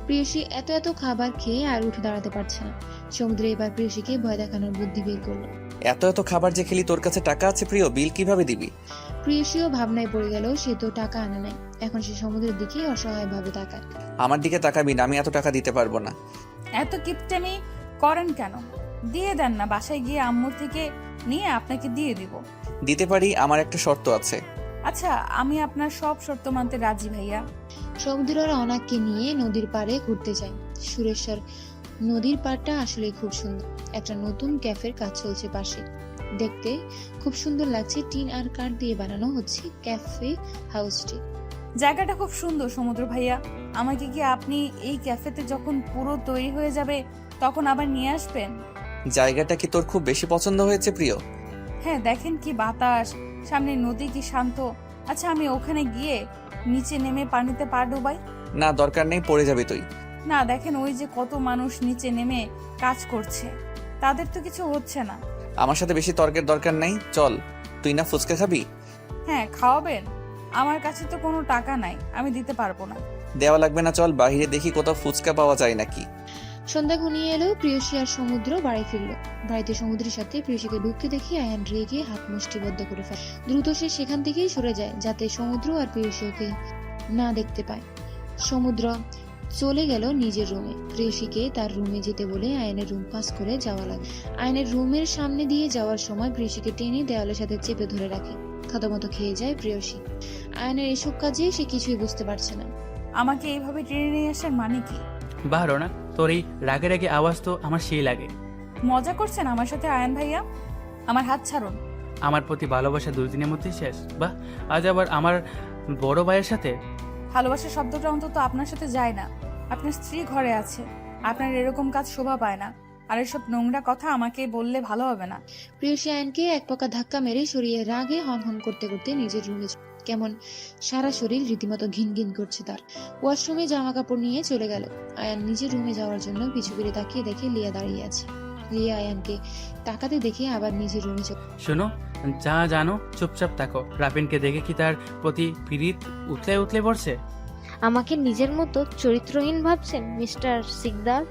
প্রিয়সী এত এত খাবার খেয়ে আর উঠে দাঁড়াতে পারছে না। সমুদ্র এবার প্রিয়সীকে ভয় দেখানোর বুদ্ধি বের করলো। এত এত খাবার যে খেলি, তোর কাছে টাকা আছে প্রিয়, বিল কিভাবে দিবি? প্রিয়সীও ভাবনায় পড়ে গেল, সে তো টাকা আনে নাই। এখন সে সমুদ্রের দিকে অসহায়ভাবে তাকায়। আমার দিকে তাকাবি না, আমি এত টাকা দিতে পারবো না। এত কিপটেমি করেন কেন? দিয়ে দেন না, বাসায় গিয়ে আম্মুর থেকে নিয়ে আপনাকে দিয়ে দিব। দিতে পারি, আমার একটা শর্ত আছে। আচ্ছা, আমি আপনার সব শর্ত মানতে রাজি ভাইয়া। সমুদ্র রওনাককে নিয়ে নদীর পাড়ে ঘুরতে যায়। সুরেশ্বর নদীর পাড়টা আসলে খুব সুন্দর। একটা নতুন ক্যাফের কাজ চলছে পাশে। দেখতে খুব সুন্দর লাগছে, টিন আর কাঠ দিয়ে বানানো হচ্ছে ক্যাফে হাউসটি। জায়গাটা খুব সুন্দর সমুদ্র ভাইয়া। আমাকে কি আপনি এই ক্যাফেতে যখন পুরো তৈরি হয়ে যাবে তখন আবার নিয়ে আসবেন? জায়গাটা কি তোর খুব বেশি পছন্দ হয়েছে প্রিয়? হ্যাঁ, দেখেন কি বাতাস, সামনে নদী কি শান্ত। আচ্ছা, আমি ওখানে গিয়ে নিচে নেমে পানিতে পা ডুবাই? না, দরকার নেই, পড়ে যাবি তুই। না, দেখেন ওই যে কত মানুষ নিচে নেমে কাজ করছে, তাদের তো কিছু হচ্ছে না। আমার সাথে বেশি তর্কের দরকার নেই, চল। তুই না ফুচকা খাবি? হ্যাঁ, খাওয়াবেন? আমার কাছে তো কোনো টাকা নাই, আমি দিতে পারবো না। দেওয়া লাগবে না, চল বাইরে দেখি কোথাও ফুচকা পাওয়া যায় নাকি। সন্ধ্যা ঘনিয়ে এলো, প্রিয়সী আর সমুদ্র বাড়ি ফিরল। বাড়িতে সমুদ্রের সাথে প্রিয়সীকে ঢুকতে দেখে আয়ান রেগে হাত মুষ্টিবদ্ধ করে ফেলে। দ্রুত সে সেখান থেকেই সরে যায়, যাতে সমুদ্র আর প্রিয়সী ওকে না দেখতে পায়। সমুদ্র চলে গেল নিজের রুমে। প্রিয়সীকে তার রুমে যেতে বলে আয়নের রুম পাস করে যাওয়া লাগে। আয়নের রুমের সামনে দিয়ে যাওয়ার সময় প্রিয়সীকে টেনে দেওয়ালের সাথে চেপে ধরে রাখে। থতমত খেয়ে যায় প্রিয়সী। আয়নের এসব কাজে সে কিছুই বুঝতে পারছে না। আমাকে এইভাবে টেনে নিয়ে আসার মানে কি? বাহ রৌনক, তোর এই রাগে রাগে আওয়াজ তো আমার সেই লাগে। মজা করছেন আমার সাথে আয়ান ভাইয়া? আমার হাত ছাড়ুন। আমার প্রতি ভালোবাসা 2 দিনের মধ্যেই শেষ? বাহ, আজ আবার আমার বড় ভাইয়ের সাথে? ভালোবাসা শব্দটা অন্তত আপনার সাথে যায় না। আপনার স্ত্রী ঘরে আছে, আপনার এরকম কাজ শোভা পায় না। আর এসব নোংরা কথা আমাকে বললে ভালো হবে না। প্রিয়সী আয়নকে এক পাকা ধাক্কা মেরে সরিয়ে রাগে হন হন করতে করতে নিজের রুমে কেমন সারা শরীর রীতিমতো ঘিন ঘিন করছে তার। ওয়াশরুমে জামা কাপড় নিয়ে চলে গেল। আয়ান নিজের রুমে যাওয়ার জন্য পিছু ফিরে তাকিয়ে দেখে লিয়া দাঁড়িয়ে আছে। লিয়া আয়ানকে তাকাতে দেখে আবার নিজের রুমে শোনো, যা জানো চুপচাপ থাকো। রাফিনকে দেখে কি তার প্রতি পীড়িত উতলে উতলে পড়ছে? আমাকে নিজের মতো চরিত্রহীন ভাবছেন মিস্টার সিকদার?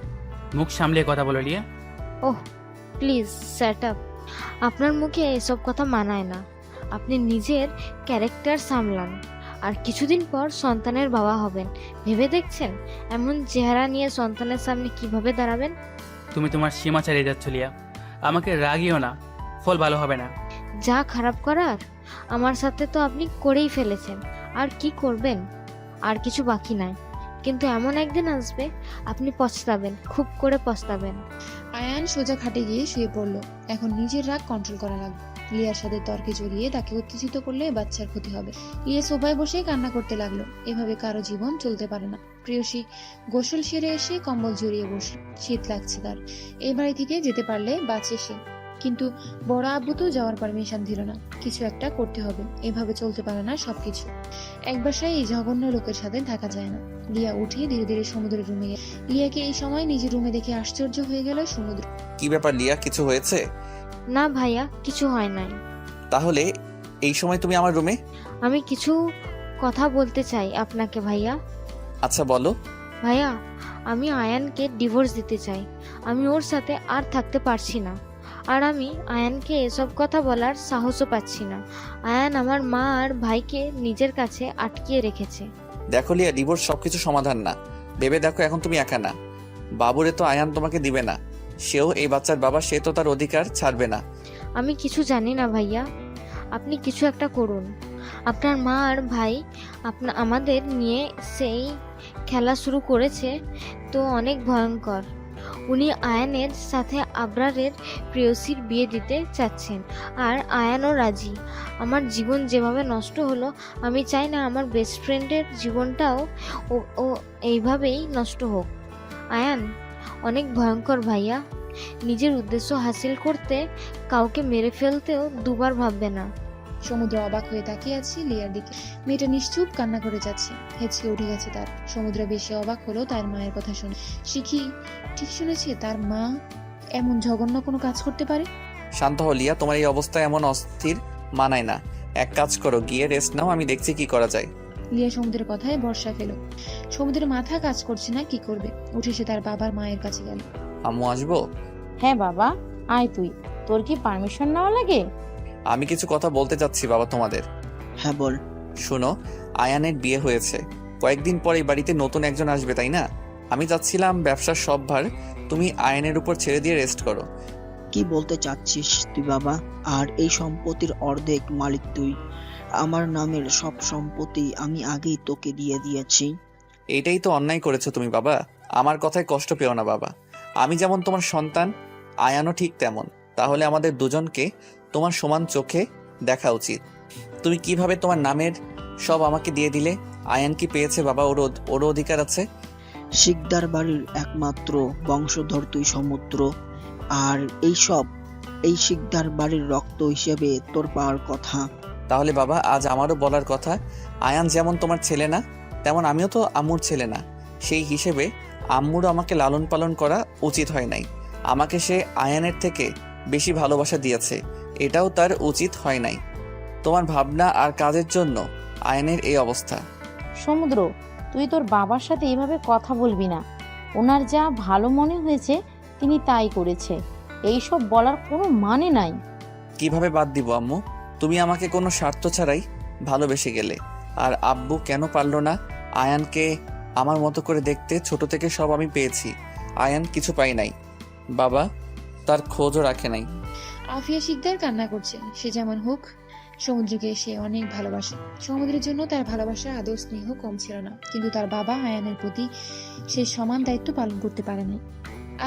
মুখ সামলিয়ে কথা বলো লিয়া। ওহ প্লিজ সেট আপ। আপনার মুখে এসব কথা মানায় না। আপনি নিজের ক্যারেক্টার সামলান, আর কিছুদিন পর সন্তানের বাবা হবেন। ভেবে দেখছেন এমন চেহারা নিয়ে সন্তানের সামনে কিভাবে দাঁড়াবেন? তুমি তোমার সীমা চালিয়ে যাচ্ছ লিয়া। আমাকে রাগিও না, ফল ভালো হবে না। যা খারাপ করার আমার সাথে তো আপনি করেই ফেলেছেন, আর কি করবেন? আর কিছু বাকি নাই। কিন্তু এমন একদিন আসবে আপনি পস্তাবেন, খুব করে পস্তাবেন। আয়ান সোজা খাটে গিয়ে শুয়ে পড়লো। এখন নিজের রাগ কন্ট্রোল করা লাগবে। লিয়ার সাথে তর্কে জড়িয়ে তাকে উত্তেজিত করলে বাচ্চার ক্ষতি হবে। লিয়া সোফায় বসে কান্না করতে লাগলো। এভাবে কারো জীবন চলতে পারে না। প্রিয়সী গোসল সেরে এসে কম্বল জড়িয়ে বসল। শীত লাগছে তার। এই বাড়ি থেকে যেতে পারলে বাঁচে সে, কিন্তু বড় আব্বু তো যাওয়ার পারমিশন দিল না। কিছু একটা করতে হবে, এভাবে চলতে পারে না সবকিছু। এক বাসায় এই জঘন্য লোকের সাথে থাকা যায় না। লিয়া উঠে ধীরে ধীরে সমুদ্রের রুমে গেল। লিয়াকে এই সময় নিজের রুমে দেখে আশ্চর্য হয়ে গেল সমুদ্র। কি ব্যাপার লিয়া, কিছু হয়েছে? না ভাইয়া, কিছু হয় নাই। তাহলে এই সময় তুমি আমার রুমে? আমি কিছু কথা বলতে চাই আপনাকে ভাইয়া। আচ্ছা বলো। ভাইয়া, আমি আয়ানকে ডিভোর্স দিতে চাই। আমি ওর সাথে আর থাকতে পারছি না। আর আমি আয়ানকে এসব কথা বলার সাহসও পাচ্ছি না। আয়ান আমার মা আর ভাইকে নিজের কাছে আটকিয়ে রেখেছে। দেখো লিয়া, ডিভোর্স সবকিছু সমাধান না। ভেবে দেখো, এখন তুমি একা না। বাবুরে তো আয়ান তোমাকে দিবে না। সেও এই বাচ্চার বাবা, সে তো তার অধিকার ছাড়বে না। আমি কিছু জানি না ভাইয়া, আপনি কিছু একটা করুন। আপনার মা আর ভাই আমাদের নিয়ে সেই খেলা শুরু করেছে তো অনেক ভয়ঙ্কর। উনি আয়ানের সাথে আবরারের প্রেয়সীর বিয়ে দিতে চাচ্ছেন, আর আয়ানও রাজি। আমার জীবন যেভাবে নষ্ট হলো, আমি চাই না আমার বেস্ট ফ্রেন্ডের জীবনটাও ও এইভাবেই নষ্ট হোক। আয়ান অনেক ভয়ঙ্কর ভাইয়া। নিজের উদ্দেশ্য হাসিল করতে কাউকে মেরে ফেলতেও দুবার ভাববে না। সমুদ্র অবাক হয়ে তাকিয়ে আছে লিয়ার দিকে। মেয়েটা নিশ্চুপ কান্না করে যাচ্ছে, হেঁচকে উঠে গেছে তার। সমুদ্র বেশি অবাক হলো তার মায়ের কথা শুনে। সে কি ঠিক শুনেছে? তার মা এমন জঘন্য কোনো কাজ করতে পারে? শান্ত হও লিয়া, তোমার এই অবস্থায় এমন অস্থির মানায় না। এক কাজ করো, গিয়ে রেস্ট নাও, আমি দেখছি কি করা যায়। লিয়া সমুদ্রের কথায় বর্ষা ফেলো। সমুদ্রের মাথা কাজ করছে না, কি করবে। উঠে সে তার বাবার মায়ের কাছে গেল। আম্মু আসবো? হ্যাঁ বাবা, আয় তুই। তোর কি পারমিশন নেওয়া লাগে? আমি কিছু কথা বলতে চাচ্ছি বাবা তোমাদের। হ্যাঁ বল। শুনো, আয়ানের বিয়ে হয়েছে, কয়েকদিন পর এই বাড়িতে নতুন একজন আসবে, তাই না? আমি চাচ্ছিলাম ব্যবসার সব ভার তুমি আয়ানের উপর ছেড়ে দিয়ে রেস্ট করো। কি বলতে চাচ্ছিস তুই বাবা? আর এই সম্পত্তির অর্ধেক মালিক তুই। আমার নামের সব সম্পত্তি আমি আগেই তোকে দিয়ে দিয়েছি। এইটাই তো অন্যায় করেছো তুমি বাবা। আমার কথায় কষ্ট পেও না বাবা। আমি যেমন তোমার সন্তান, আয়ানও ঠিক তেমন। তাহলে আমাদের দুজনকে তোমার সমান চোখে দেখা উচিত। তুমি কিভাবে তোমার নামের সব আমাকে দিয়ে দিলে? আয়ান কি পেয়েছে বাবা? ওর অধিকার আছে। শিকদার বাড়ির একমাত্র বংশধর তুই সমুদ্র, আর এই শিকদার বাড়ির রক্ত হিসেবে তোর পাওয়ার কথা। তাহলে বাবা, আজ আমারও বলার কথা, আয়ান যেমন তোমার ছেলে না, তেমন আমিও তো আম্মুর ছেলে না। সেই হিসেবে আম্মুরও আমাকে লালন পালন করা উচিত হয় নাই। আমাকে সে আয়ানের থেকে বেশি ভালোবাসা দিয়েছে, এটাও তার উচিত হয় নাই। তোমার ভাবনা আর কাজের জন্য আয়ানের এই অবস্থা। সমুদ্র, তুই তোর বাবার সাথে এভাবে কথা বলবি না। ওনার যা ভালো মনে হয়েছে তিনি তাই করেছে, এইসব বলার কোনো মানে নাই। কিভাবে বাদ দিব আম্মু? তুমি আমাকে কোনো স্বার্থ ছাড়াই ভালোবেসে গেলে। আর আব্বু কেন পারলো না আয়ানকে আমার মতো করে দেখতে? ছোট থেকে সব আমি পেয়েছি, আয়ান কিছু পাই নাই। বাবা তার খোঁজও রাখে নাই। আফিয়া শিকদার কান্না করছে। সে যেমন হোক সমুদ্রকে সে অনেক ভালোবাসে। সমুদ্রের জন্য তার ভালোবাসা আদৌ স্নেহ কম ছিল না, কিন্তু তার বাবা আয়ানের প্রতি সে সমান দায়িত্ব পালন করতে পারেনি।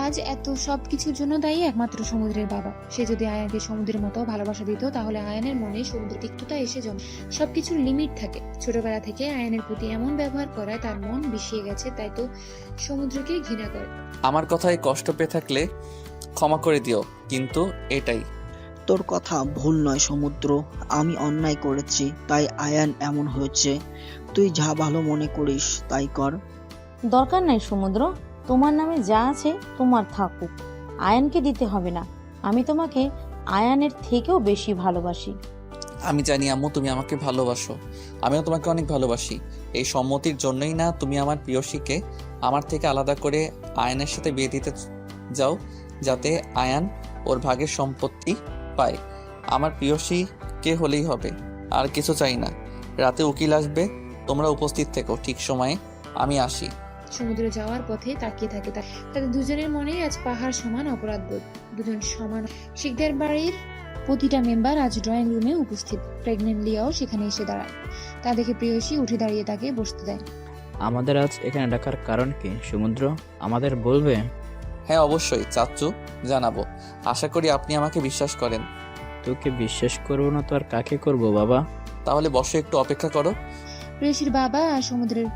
আজ এত সবকিছুর জন্য দায়ী একমাত্র সমুদ্রের বাবা। সে যদি আয়ানকে সমুদ্রের মতো ভালোবাসা দিত, তাহলে আয়ানের মনে সমুদ্রের তিক্ততা এসে জমে। সবকিছুর লিমিট থাকে। ছোটবেলা থেকে আয়ানের প্রতি এমন ব্যবহার করায় তার মন বিষিয়ে গেছে, তাই তো সমুদ্রকে ঘৃণা করে। আমার কথায় কষ্ট পেয়ে থাকলে ক্ষমা করে দিও, কিন্তু এটাই। তোর কথা ভুল নয় সমুদ্র, আমি অন্যায় করেছি, তাই আয়ান এমন হয়েছে। তুই যা ভালো মনে করিস তাই কর। দরকার নাই সমুদ্র, তোমার নামে যা আছে তোমার থাকুক, আয়ানকে দিতে হবে না। আমি তোমাকে আয়ানের থেকেও বেশি ভালোবাসি। আমি জানি আম্মু তুমি আমাকে ভালোবাসো, আমিও তোমাকে অনেক ভালোবাসি। এই সম্মতির জন্যই না তুমি আমার প্রিয়সীকে আমার থেকে আলাদা করে আয়ানের সাথে বিয়ে দিতে যাও, যাতে আয়ান ওর ভাগের সম্পত্তি পায়। আমার প্রিয়সী কে হলেই হবে, আর কিছু চাই না। রাতে উকিল আসবে, তোমরা উপস্থিত থেকো ঠিক সময়ে। আমি আসি। সমুদ্রে যাওয়ার পথে তাকিয়ে থাকে তাদের দুজনের মনে আজ পাহাড় সমান অপরাধবোধ। দুজন সমান। শিকদার বাড়ির প্রতিটা মেম্বার আজ ড্রয়িং রুমে উপস্থিত। প্রেগনেন্ট লিয়াও সেখানে এসে দাঁড়ায়। তা দেখে প্রেয়সী উঠে দাঁড়িয়ে তাকে বসতে দেয়। আমাদের আজ এখানে ডাকার কারণ কি সমুদ্র, আমাদের বলবে? হ্যাঁ অবশ্যই চাচ্চু, জানাবো। আশা করি আপনি আমাকে বিশ্বাস করেন। তোকে বিশ্বাস করবো না তো আর কাকে করবো বাবা? তাহলে বসে একটু অপেক্ষা করো। প্রেয়সীর বাবা আর সমুদ্রের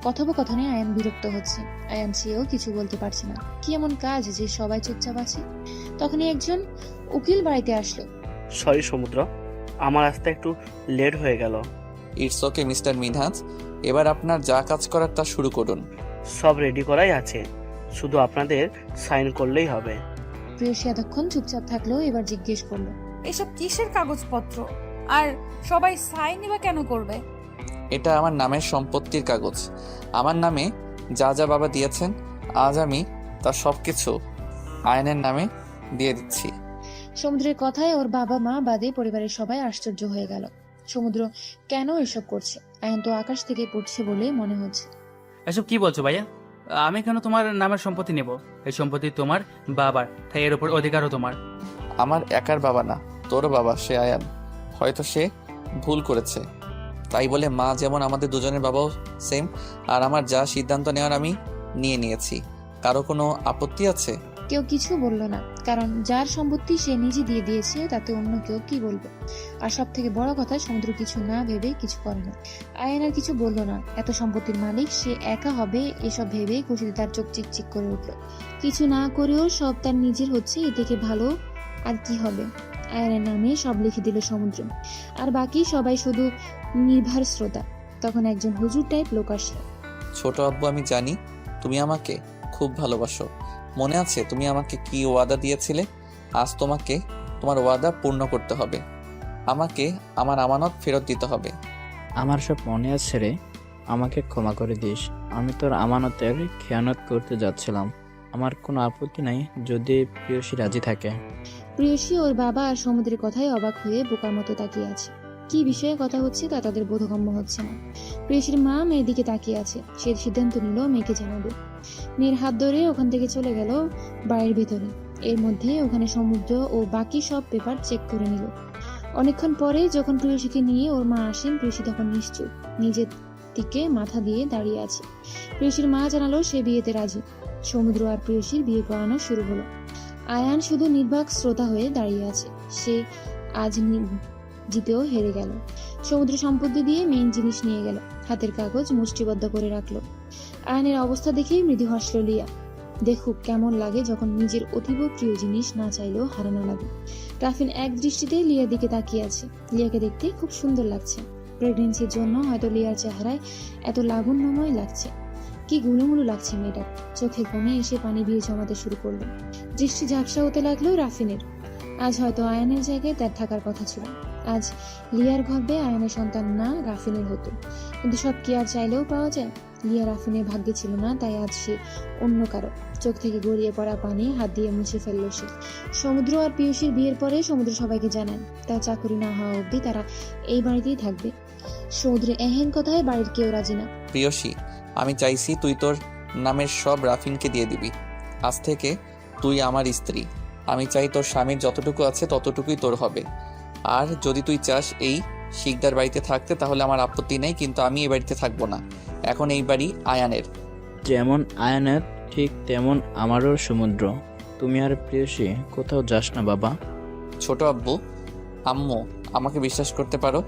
কথোপকথনে আয়ান বিরক্ত হচ্ছে। আয়ান সেও কিছু বলতে পারছে না। কি এমন কাজ যে সবাই চুপচাপ আছে? তখনই একজন উকিল বাড়িতে আসলো। সরি সমুদ্র, আমার আসতে একটু লেট হয়ে গেল। ইটস ওকে মিস্টার মিনহাজ, এবার আপনার যা কাজ করার তা শুরু করুন। সব রেডি করাই আছে, শুধু আপনাদের সাইন করলেই হবে। প্রেয়সী এতক্ষণ চুপচাপ থাকলো, এবার জিজ্ঞেস করলো, এসব কিসের কাগজপত্র? আর সবাই সাইনই বা কেন করবে? এটা আমার নামের সম্পত্তির কাগজ। আমার নামে যা যা বাবা দিয়েছেন, আজ আমি তার সব কিছু আয়নের নামে দিয়ে দিচ্ছি। সমুদ্রের কথায় ওর বাবা মা বাদে পরিবারের সবাই আশ্চর্য হয়ে গেল। সমুদ্র কেন এসব করছে? আয়ান তো আকাশ থেকে পড়ছে বলে মনে হচ্ছে। এসব কি বলছো ভাইয়া? আমি কেন তোমার নামের সম্পত্তি নেব? এই সম্পত্তি তোমার বাবার, তাই এর উপর অধিকারও তোমার। আমার একার বাবা না, তোরও বাবা সে আয়ান। হয়তো সে ভুল করেছে, তাই বলে মা যেমন আমাদের দুজনের বাবাও সেম। আর আমার যা সিদ্ধান্ত নেওয়ার আমি নিয়ে নিয়েছি। কারো কোনো আপত্তি আছে? কেউ কিছু বলল না, কারণ যার সম্পত্তি সে নিজে দিয়ে দিয়েছে তাতে অন্য কেউ কি বলবে। আর সব থেকে বড় কথা, সমুদ্র কিছু না ভেবে কিছু করে না। আয়ান আর কিছু বলল না। এত সম্পত্তির মালিক সে একা হবে এসব ভেবে খুশিতে তার চোখ চিকচিক করে উঠল। কিছু না করেও সব তার নিজের হচ্ছে, এ থেকে ভালো আর কি হবে। আয়ানের নামে সব লিখে দিল সমুদ্র, আর বাকি সবাই শুধু নির্ভর শ্রোতা। তখন একজন হুজুর টাইপ লোক আসলো। ছোট আব্বু, আমি জানি তুমি আমাকে খুব ভালোবাসো। মনে আছে তুমি আমাকে কি ওয়াদা দিয়েছিলে? আজ তোমাকে তোমার ওয়াদা পূর্ণ করতে হবে। আমাকে আমার আমানত ফেরত দিতে হবে। আমার সব মনে আছে রে, আমাকে ক্ষমা করে দিস। আমি তোর আমানতের খেয়ানত করতে যাচ্ছিলাম। আমার কোনো আপত্তি নাই যদি প্রিয়সী রাজি থাকে। প্রিয়সী, ওর বাবা আর সমুদ্রের কথায় অবাক হয়ে বোকার মতো তাকিয়ে আছে। কি বিষয়ে কথা হচ্ছে তা তাদের বোধগম্য হচ্ছে না। প্রিয়সীর মা মেয়ের দিকে তাকিয়ে আছে। সে সিদ্ধান্ত নিল মেয়েকে জানাবে। মেয়ের হাত ধরে ওখান থেকে চলে গেল বাড়ির ভিতরে। এর মধ্যে ওখানে সমুদ্র ও বাকি সব পেপার চেক করে নিল। অনেকক্ষণ পরে যখন প্রিয়সীকে নিয়ে ওর মা আসেন, প্রিয়সী তখন নিশ্চুপ নিজের দিকে মাথা দিয়ে দাঁড়িয়ে আছে। প্রিয়সীর মা জানালো সে বিয়েতে রাজি। সমুদ্র আর প্রিয়সীর বিয়ে করানো শুরু হলো। আয়ান শুধু নির্বাক শ্রোতা হয়ে দাঁড়িয়ে আছে। সে আজ জিতেও হেরে গেল। সমুদ্র সম্পত্তি দিয়ে মেইন জিনিস নিয়ে গেল, হাতের কাগজ মুষ্টিবদ্ধ করে রাখলো। আয়ানের অবস্থা দেখে মৃদু হাসল লিয়া। দেখুক কেমন লাগে যখন নিজের অতীব প্রিয় জিনিস না চাইলেও হারানো লাগে। রাফিন এক দৃষ্টিতে লিয়ার দিকে তাকিয়ে আছে। লিয়াকে দেখতে খুব সুন্দর লাগছে। প্রেগনেন্সির জন্য হয়তো লিয়ার চেহারায় এত লাবণ্যময় লাগছে। কি গুলুমুলু লাগছে মেয়েটার। চোখে কোণে এসে পানি দিয়ে জমাতে শুরু করলো। দৃষ্টি ঝাপসা হতে লাগলো রাফিনের। আজ হয়তো আয়ানের জায়গায় তার থাকার কথা ছিল। আজ লিয়ার গর্ভে আয়ানের সন্তান না রাফিনের হতো। কিন্তু সব কি আর চাইলেও পাওয়া যায়? লিয়া রাফিনের ভাগ্যে ছিল না, তাই আজ সে অন্য কারো। চোখ থেকে গড়িয়ে পড়া পানি হাত দিয়ে মুছে ফেলল সে। সমুদ্র আর পিয়ুষীর বিয়ের পরে সমুদ্র সবাইকে জানান তার চাকরি না হওয়া অবধি তারা এই বাড়িতেই থাকবে। সমুদ্রের এহেন কথায় বাড়ির কেউ রাজি না। প্রিয়সী, আমি চাইছি তুই তোর নামের সব রাফিনকে দিয়ে দিবি। আজ থেকে তুই আমার স্ত্রী। আমি চাই তোর স্বামীর যতটুকু আছে ততটুকুই তোর হবে। আর যদি তুই চাস এই শিকদার বাড়িতে থাকতে তাহলে আমার আপত্তি নেই, কিন্তু আমি এই বাড়িতে থাকবো না। এখন এই বাড়ি আয়ানের। যেমন আয়নের ঠিক তেমন আমারও সমুদ্র। তুমি আর প্রিয়সী কোথাও যাস না বাবা। ছোট আব্বু, আম্মু, আমাকে বিশ্বাস করতে পারো।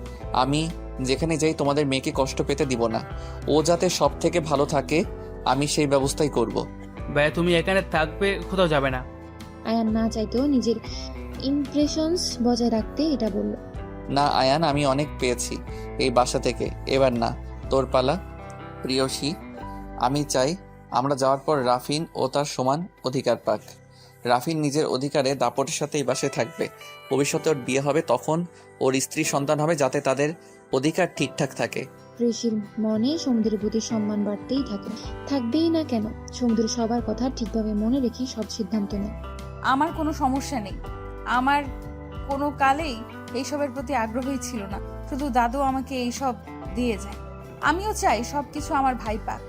আমি যেখানে যাই তোমাদের মেয়েকে কষ্ট পেতে দিব না। ও যাতে সব থেকে ভালো থাকে আমি সেই ব্যবস্থাই করব। ভাইয়া তুমি এখানে থাকবে, কোথাও যাবে না। আয়ান না চাইতেও নিজের ইমপ্রেশনস বজায় রাখতে এটা বলল। না আয়ান, আমি অনেক পেয়েছি এই বাসা থেকে, এবার না, তোর পালা। প্রিয়সী, আমি চাই আমরা যাওয়ার পর রাফিন ও তার সমান অধিকার পাক। রাফিন নিজের অধিকারে দাপটের সাথে এই বাসায় থাকবে। ভবিষ্যতে ওর বিয়ে হবে, তখন ওর স্ত্রী সন্তান হবে, যাতে তাদের অধিকার ঠিকঠাক থাকে। প্রেয়সীর মনে সমুদ্রের প্রতি সম্মান বাড়তেই থাকে। থাকবেই না কেন? সমুদ্র সবার কথা ঠিকভাবে মনে রেখে সব সিদ্ধান্ত নেয়। আমার কোনো সমস্যা নেই। আমার কোনো কালেই এইসবের প্রতি আগ্রহই ছিল না। শুধু দাদু আমাকে এইসব দিয়ে যায়। আমিও চাই সবকিছু আমার ভাই পাক।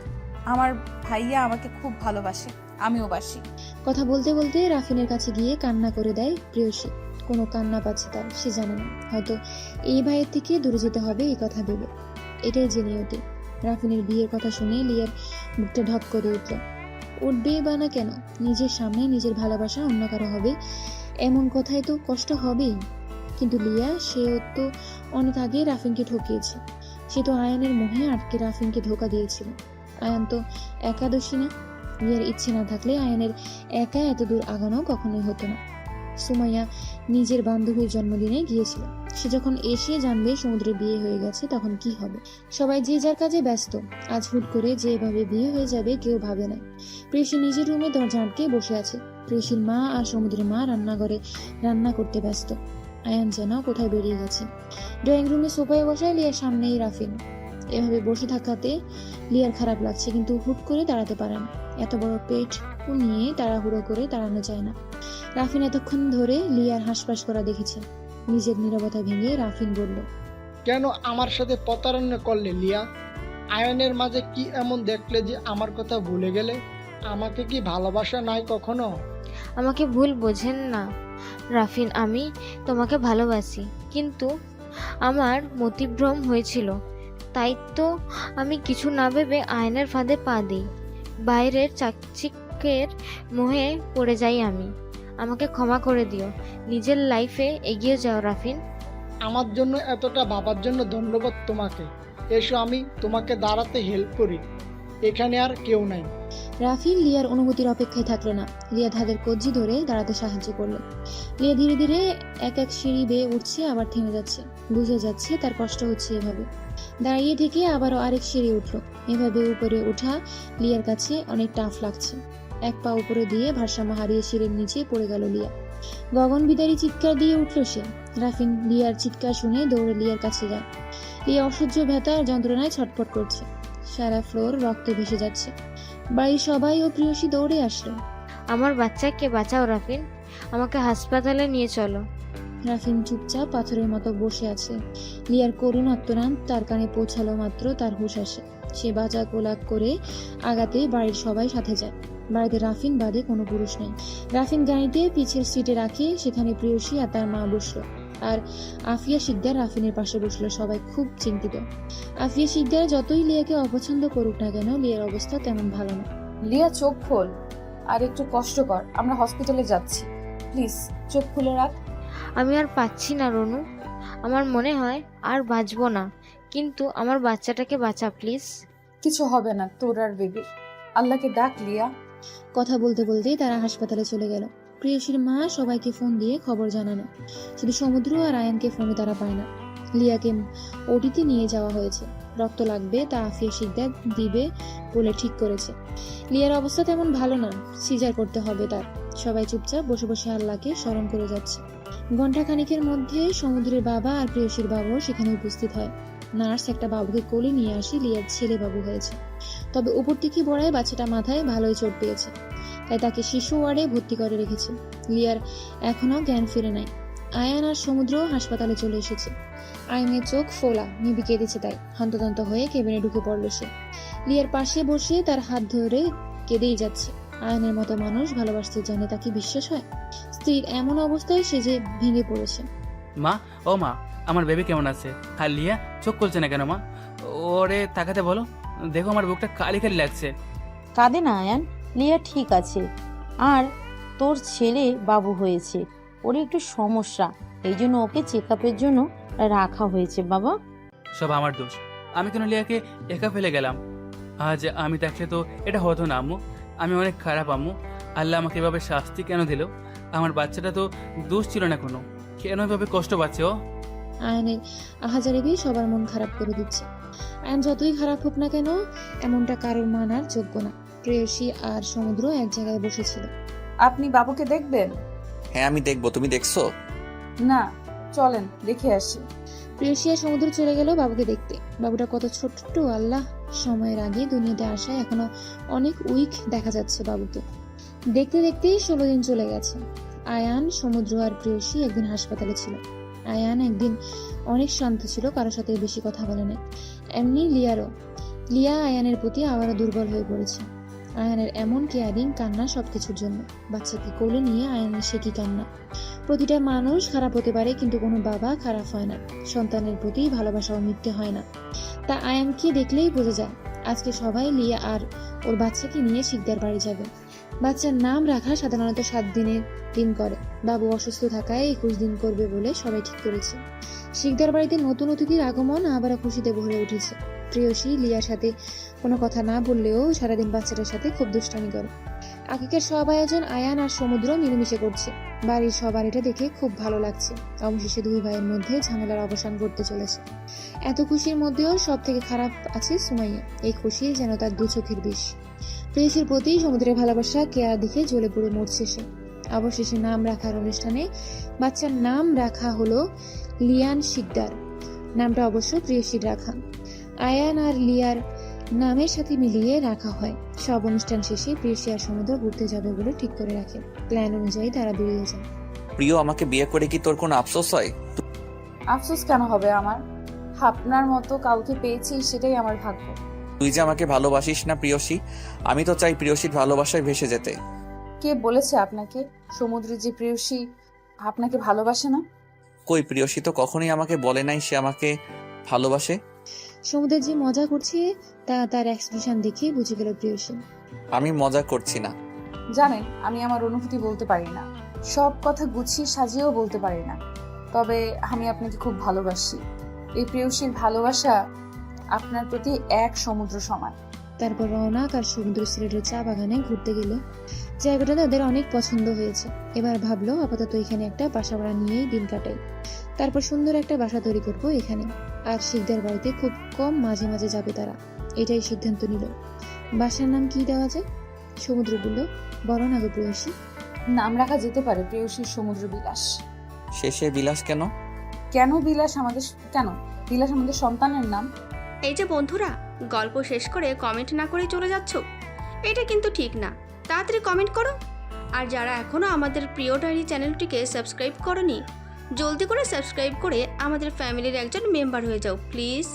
আমার ভাইয়া আমাকে খুব ভালোবাসে, আমিও বাসি। কথা বলতে বলতে রাফিনের কাছে গিয়ে কান্না করে দেয় প্রেয়সী। কোনো কান্না পাচ্ছে তার, সে জানে না। হয়তো এই ভাইয়ের থেকে দূরে যেতে হবে এই কথা ভেবে। এটাই যে নিয়তি। রাফিনের বিয়ের কথা শুনে লিয়ার মুখটা ঢক করে উঠল। উঠবেই বা না কেন? নিজের সামনে নিজের ভালোবাসা অন্য কারো হবে এমন কথায় তো কষ্ট হবেই। কিন্তু লিয়া, সে তো অনেক আগে রাফিনকে ঠকিয়েছে। সে তো আয়ানের মোহে আটকে রাফিনকে ধোকা দিয়েছিল। আয়ান তো একাদশী না। লিয়ার ইচ্ছে না থাকলে আয়ানের একা এত দূর আগানো কখনোই হতো না। সুমাইয়া নিজের বান্ধবীর জন্মদিনে গিয়েছিল। সে যখন এসে জানবে সমুদ্রের বিয়ে হয়ে গেছে তখন কি হবে? সবাই যে যার কাজে ব্যস্ত। আজ হুট করে যেভাবে বিয়ে হয়ে যাবে কেউ ভাবে না। প্রেয়সী নিজের রুমে দরজা আটকে বসে আছে। প্রেয়সীর মা আর সমুদ্রের মা রান্নাঘরে রান্না করতে ব্যস্ত। আয়ান যেন কোথায় বেরিয়ে গেছে। ড্রয়িং রুমে সোফায় বসায় লিয়ার সামনেই রাফিন। এভাবে বসে থাকাতে লিয়ার খারাপ লাগছে, কিন্তু হুট করে দাঁড়াতে পারে না। এত বড় পেট নিয়ে তাড়াহুড়ো করে দাঁড়ানো যায় না। রাফিন এতক্ষণ ধরে লিয়ার হাসপাস করা দেখেছে। নিজের নীরবতা ভেঙে রাফিন বলল, কেন আমার সাথে প্রতারণা করলে লিয়া? আয়নের মাঝে কি এমন দেখলে যে আমার কথা ভুলে গেলে? আমাকে কি ভালোবাসা নাই কখনো? আমাকে ভুল বোঝেন না রাফিন, আমি তোমাকে ভালোবাসি, কিন্তু আমার মতিভ্রম হয়েছিল, তাই তো আমি কিছু না ভেবে আয়নের ফাঁদে পা দিই। বাইরের চাকচিক্যের মোহে পড়ে যাই আমি। আমাকে ক্ষমা করে দিও, নিজের লাইফে এগিয়ে যাও রাফিন। আমার জন্য এতটা ভাবার জন্য ধন্যবাদ তোমাকে। এসো আমি তোমাকে দাঁড়াতে হেল্প করি, এখানে আর কেউ নাই। রাফিন লিয়ার অনুমতির অপেক্ষায় থাকলো না। লিয়া ধাদের কবজি ধরে দাঁড়াতে সাহায্য করলো। লিয়া ধীরে ধীরে এক এক সিঁড়ি বেয়ে উঠছে, আবার থেমে যাচ্ছে। বুঝে যাচ্ছে তার কষ্ট হচ্ছে। এভাবে দাঁড়িয়ে থেকে আবারও আরেক সিঁড়ি উঠলো। এভাবে উপরে ওঠা লিয়ার কাছে অনেক টাফ লাগছে। এক পা উপরে দিয়ে ভারসাম্য হারিয়ে সিঁড়ির নিচে পড়ে গেল লিয়া। গগন বিদারী চিৎকার দিয়ে উঠল সে। রাফিন লিয়ার চিৎকার শুনে দৌড়ে লিয়ার কাছে যায়। লিয়া অসহ্য ব্যথা আর যন্ত্রণায় ছটফট করছে। সারা ফ্লোর রক্তে ভেসে যাচ্ছে। বাড়ির সবাই ও প্রিয়সী দৌড়ে আসলো। আমার বাচ্চাকে বাঁচাও রাফিন, আমাকে হাসপাতালে নিয়ে চলো। রাফিন চুপচাপ পাথরের মতো বসে আছে। লিয়ার করুণ আত্মনাদ তার কানে পৌঁছালো মাত্র তার হুঁশ আসে। সে বাঁচা কোলাক করে আগাতে বাড়ির সবাই সাথে যায়। বাড়িতে রাফিন বাদে কোনো পুরুষ নেই। রাফিন গাড়িতে পিছের সিটে রাখে, সেখানে প্রিয়সী আর তার মা বসলো। আর আফিয়া শিকদার রাফিনের পাশে বসলো। সবাই খুব চিন্তিত। আফিয়া শিকদার যতই লিয়াকে অপছন্দ করুক না কেন, লিয়ার অবস্থা তেমন ভালো না। লিয়া চোখ খোল, আর একটু কষ্ট কর, আমরা হসপিটালে যাচ্ছি, প্লিজ চোখ খুলে রাখ। আমি আর পাচ্ছি না রনু, আমার মনে হয় আর বাঁচবো না, কিন্তু আমার বাচ্চাটাকে বাঁচা প্লিজ। কিছু হবে না তোর আর বেবির, আল্লাহকে ডাক লিয়া। কথা বলতে বলতেই তারা হাসপাতালে চলে গেল। প্রিয়সীর মা সবাইকে ফোন দিয়ে খবর জানানো, শুধু সমুদ্র আর আয়ানকে ফোনে তারা পায় না। লিয়াকে ওটিতে নিয়ে যাওয়া হয়েছে। রক্ত লাগবে তা আফিয়া শিকদার দিবে বলে ঠিক করেছে। লিয়ার অবস্থা তেমন ভালো না, সিজার করতে হবে তার। সবাই চুপচাপ বসে বসে আল্লাহকে স্মরণ করে যাচ্ছে। ঘন্টা খানিকের মধ্যে সমুদ্রের বাবা আর প্রিয়সীর বাবাও সেখানে উপস্থিত হয়। নার্স একটা বাবুকে কোলে নিয়ে আসি। লিয়ার ছেলে বাবু হয়েছে, তবে উপর থেকে বড়ায় বাচ্চাটা মাথায় ভালোই চোট পেয়েছে, তাই তাকে শিশু ওয়ার্ডে ভর্তি করে রেখেছে। লিয়ার এখনো জ্ঞান ফিরে নাই। আয়ান আর সমুদ্র হাসপাতালে চলে এসেছে। আয়নের চোখ ফোলা, নিবি কেঁদেছে, তাই হন্তদন্ত হয়ে কেবিনে ঢুকে পড়ল সে। লিয়ার পাশে বসে তার হাত ধরে কেঁদেই যাচ্ছে। আয়নের মতো মানুষ ভালোবাসতে জানে, তাকে বিশ্বাস হয়? স্ত্রীর এমন অবস্থায় সে যে ভেঙে পড়েছে। মা, ও মা, আমার বেবি কেমন আছে? আর লিয়া চোখ খুলছে না কেন মা? ওরে তাকাতে বলো, দেখো আমার বুকটা খালি খালি লাগছে। কাঁদে না আয়ান, লিয়া ঠিক আছে। আর তোর ছেলে বাবু হয়েছে, ওর একটু সমস্যা, এই জন্য ওকে চেক আপের জন্য রাখা হয়েছে বাবা। সব আমার দোষ, আমি কেন লিয়াকে একা ফেলে গেলাম? আজ আমি থাকলে তো এটা হতো না আম্মু, আমি অনেক খারাপ আম্মু। আল্লাহ আমাকে এভাবে শাস্তি কেন দিল? আমার বাচ্চাটা তো দোষ ছিল না কোনো, কেন এভাবে কষ্ট পাচ্ছে ও? আয়নের আহাজারিবি সবার মন খারাপ করে দিচ্ছে। আয়ন যতই খারাপ হোক না কেন, এমনটা কারোর মানার যোগ্য না। প্রেয়সী আর সমুদ্র এক জায়গায় বসেছিল। আপনি বাবুকে দেখবেন? হ্যাঁ আমি দেখবো, তুমি দেখছো? না, চলেন দেখে আসি। প্রেয়সী আর সমুদ্র চলে গেল বাবুকে দেখতে। বাবুটা কত ছোট্ট আল্লাহ! সময়ের আগে দুনিয়াতে আসায় এখনো অনেক উইক দেখা যাচ্ছে বাবুকে। দেখতে দেখতেই 16 দিন চলে গেছে। আয়ান, সমুদ্র আর প্রেয়সী একদিন হাসপাতালে ছিল। আয়ান একদিন অনেক শান্ত ছিল, কারোর সাথে বেশি কথা বলে না। এমনি লিয়ারও। লিয়া আয়ানের প্রতি আবারও দুর্বল হয়ে পড়েছে। আয়ানের এমন কেয়ারিং, কান্না সবকিছুর জন্য। বাচ্চাকে কোলে নিয়ে আয়ানের সে কি কান্না! প্রতিটা মানুষ খারাপ হতে পারে, কিন্তু কোনো বাবা খারাপ হয় না। সন্তানের প্রতি ভালোবাসাও মিথ্যে হয় না। তা আয়ানকে দেখলেই বোঝা যায়। আজকে সবাই লিয়া আর ওর বাচ্চাকে নিয়ে শিকদার বাড়ি যাবে। বাচ্চার নাম রাখা সাধারণত 7 দিনের দিন করে। বাবু অসুস্থ থাকায় 21 দিন করবে বলে সবাই ঠিক করেছে। শিকদার বাড়িতে নতুন অতিথির আগমন আবারও খুশিতে ভরে উঠেছে। প্রেয়সী লিয়ার সাথে কোনো কথা না বললেও সারাদিন বাচ্চাটার সাথে খুব দুষ্টামি করে। আকিকার সব আয়োজন আয়ান আর সমুদ্র মিলেমিশে করছে। বাড়ির সবার এটা দেখে খুব ভালো লাগছে। অবশেষে 2 ভাইয়ের মধ্যে ঝামেলার অবসান ঘটতে চলেছে। এত খুশির মধ্যেও সব থেকে খারাপ আছে সুমাইয়া। এই খুশি যেন তার 2 চোখের বিষ। প্রেয়সীর প্রতি সমুদ্রের ভালোবাসা কেয়ার দেখে জ্বলে পুড়ে মরছে সে। অবশেষে নাম রাখার অনুষ্ঠানে বাচ্চার নাম রাখা হলো লিয়ান শিকদার। নামটা অবশ্য প্রেয়সীর রাখা। আয়ান আর লিয়ার নামের সাথে মিলিয়ে রাখা হয়। সব অনুষ্ঠান শেষে প্রিয়সী আর সমুদ্র ঘুরতে যাবে বলে ঠিক করে রাখে। প্ল্যান অনুযায়ী তারা বেরিয়ে যায়। প্রিয়, আমাকে বিয়ে করে কি তোর কোনো আফসোস হয়? আফসোস কেন হবে আমার? আপনার মতো কাউকে পেয়েছি, সেটাই আমার ভাগ্য। তুই যে আমাকে ভালোবাসিস না প্রিয়সী, আমি তো চাই প্রিয়সীর ভালোবাসায় ভেসে যেতে। কে বলেছে আপনাকে সমুদ্রের যে প্রেয়সী আপনাকে ভালোবাসে না? কই, প্রিয়সী তো কখনোই আমাকে বলে নাই সে আমাকে ভালোবাসে। সমুদ্র যে মজা করছে তা তার এক্সপ্রেশন দেখে বুঝে গেল প্রিয়সী। আমি মজা করছি না। জানেন, আমি আমার অনুভূতি বলতে পারি না, সব কথা গুছিয়ে সাজিয়েও বলতে পারি না, তবে আমি আপনাকে খুব ভালোবাসি। এই প্রেয়সীর ভালোবাসা আপনার প্রতি এক সমুদ্র সমান। তারপর রওনাক আর সমুদ্র সিলেটের চা বাগানে ঘুরতে গেল। জায়গাটা তাদের অনেক পছন্দ হয়েছে। এবার ভাবলো আপাতত এখানে একটা বাসা ভাড়া নিয়েই দিন কাটাই। তারপর সুন্দর একটা বাসা তৈরি করবো এখানে, আর শিখদের বাড়িতে খুব কম মাঝে মাঝে যাবে তারা, এটাই সিদ্ধান্ত নিল। বাসার নাম কি দেওয়া যায়? সমুদ্র বলল, বড় না গো প্রেয়সী? নাম রাখা যেতে পারে প্রেয়সীর সমুদ্র বিলাস। শেষে বিলাস কেন? কেন বিলাস আমাদের বিলাস আমাদের সন্তানের নাম। এই যে বন্ধুরা, গল্প শেষ করে কমেন্ট না করে চলে যাচ্ছ, এটা কিন্তু ঠিক না। তাড়াতাড়ি কমেন্ট করো। আর যারা এখনও আমাদের প্রিয় ডায়েরি চ্যানেলটিকে সাবস্ক্রাইব করনি, জলদি করে সাবস্ক্রাইব করে আমাদের ফ্যামিলির একজন মেম্বার হয়ে যাও প্লিজ।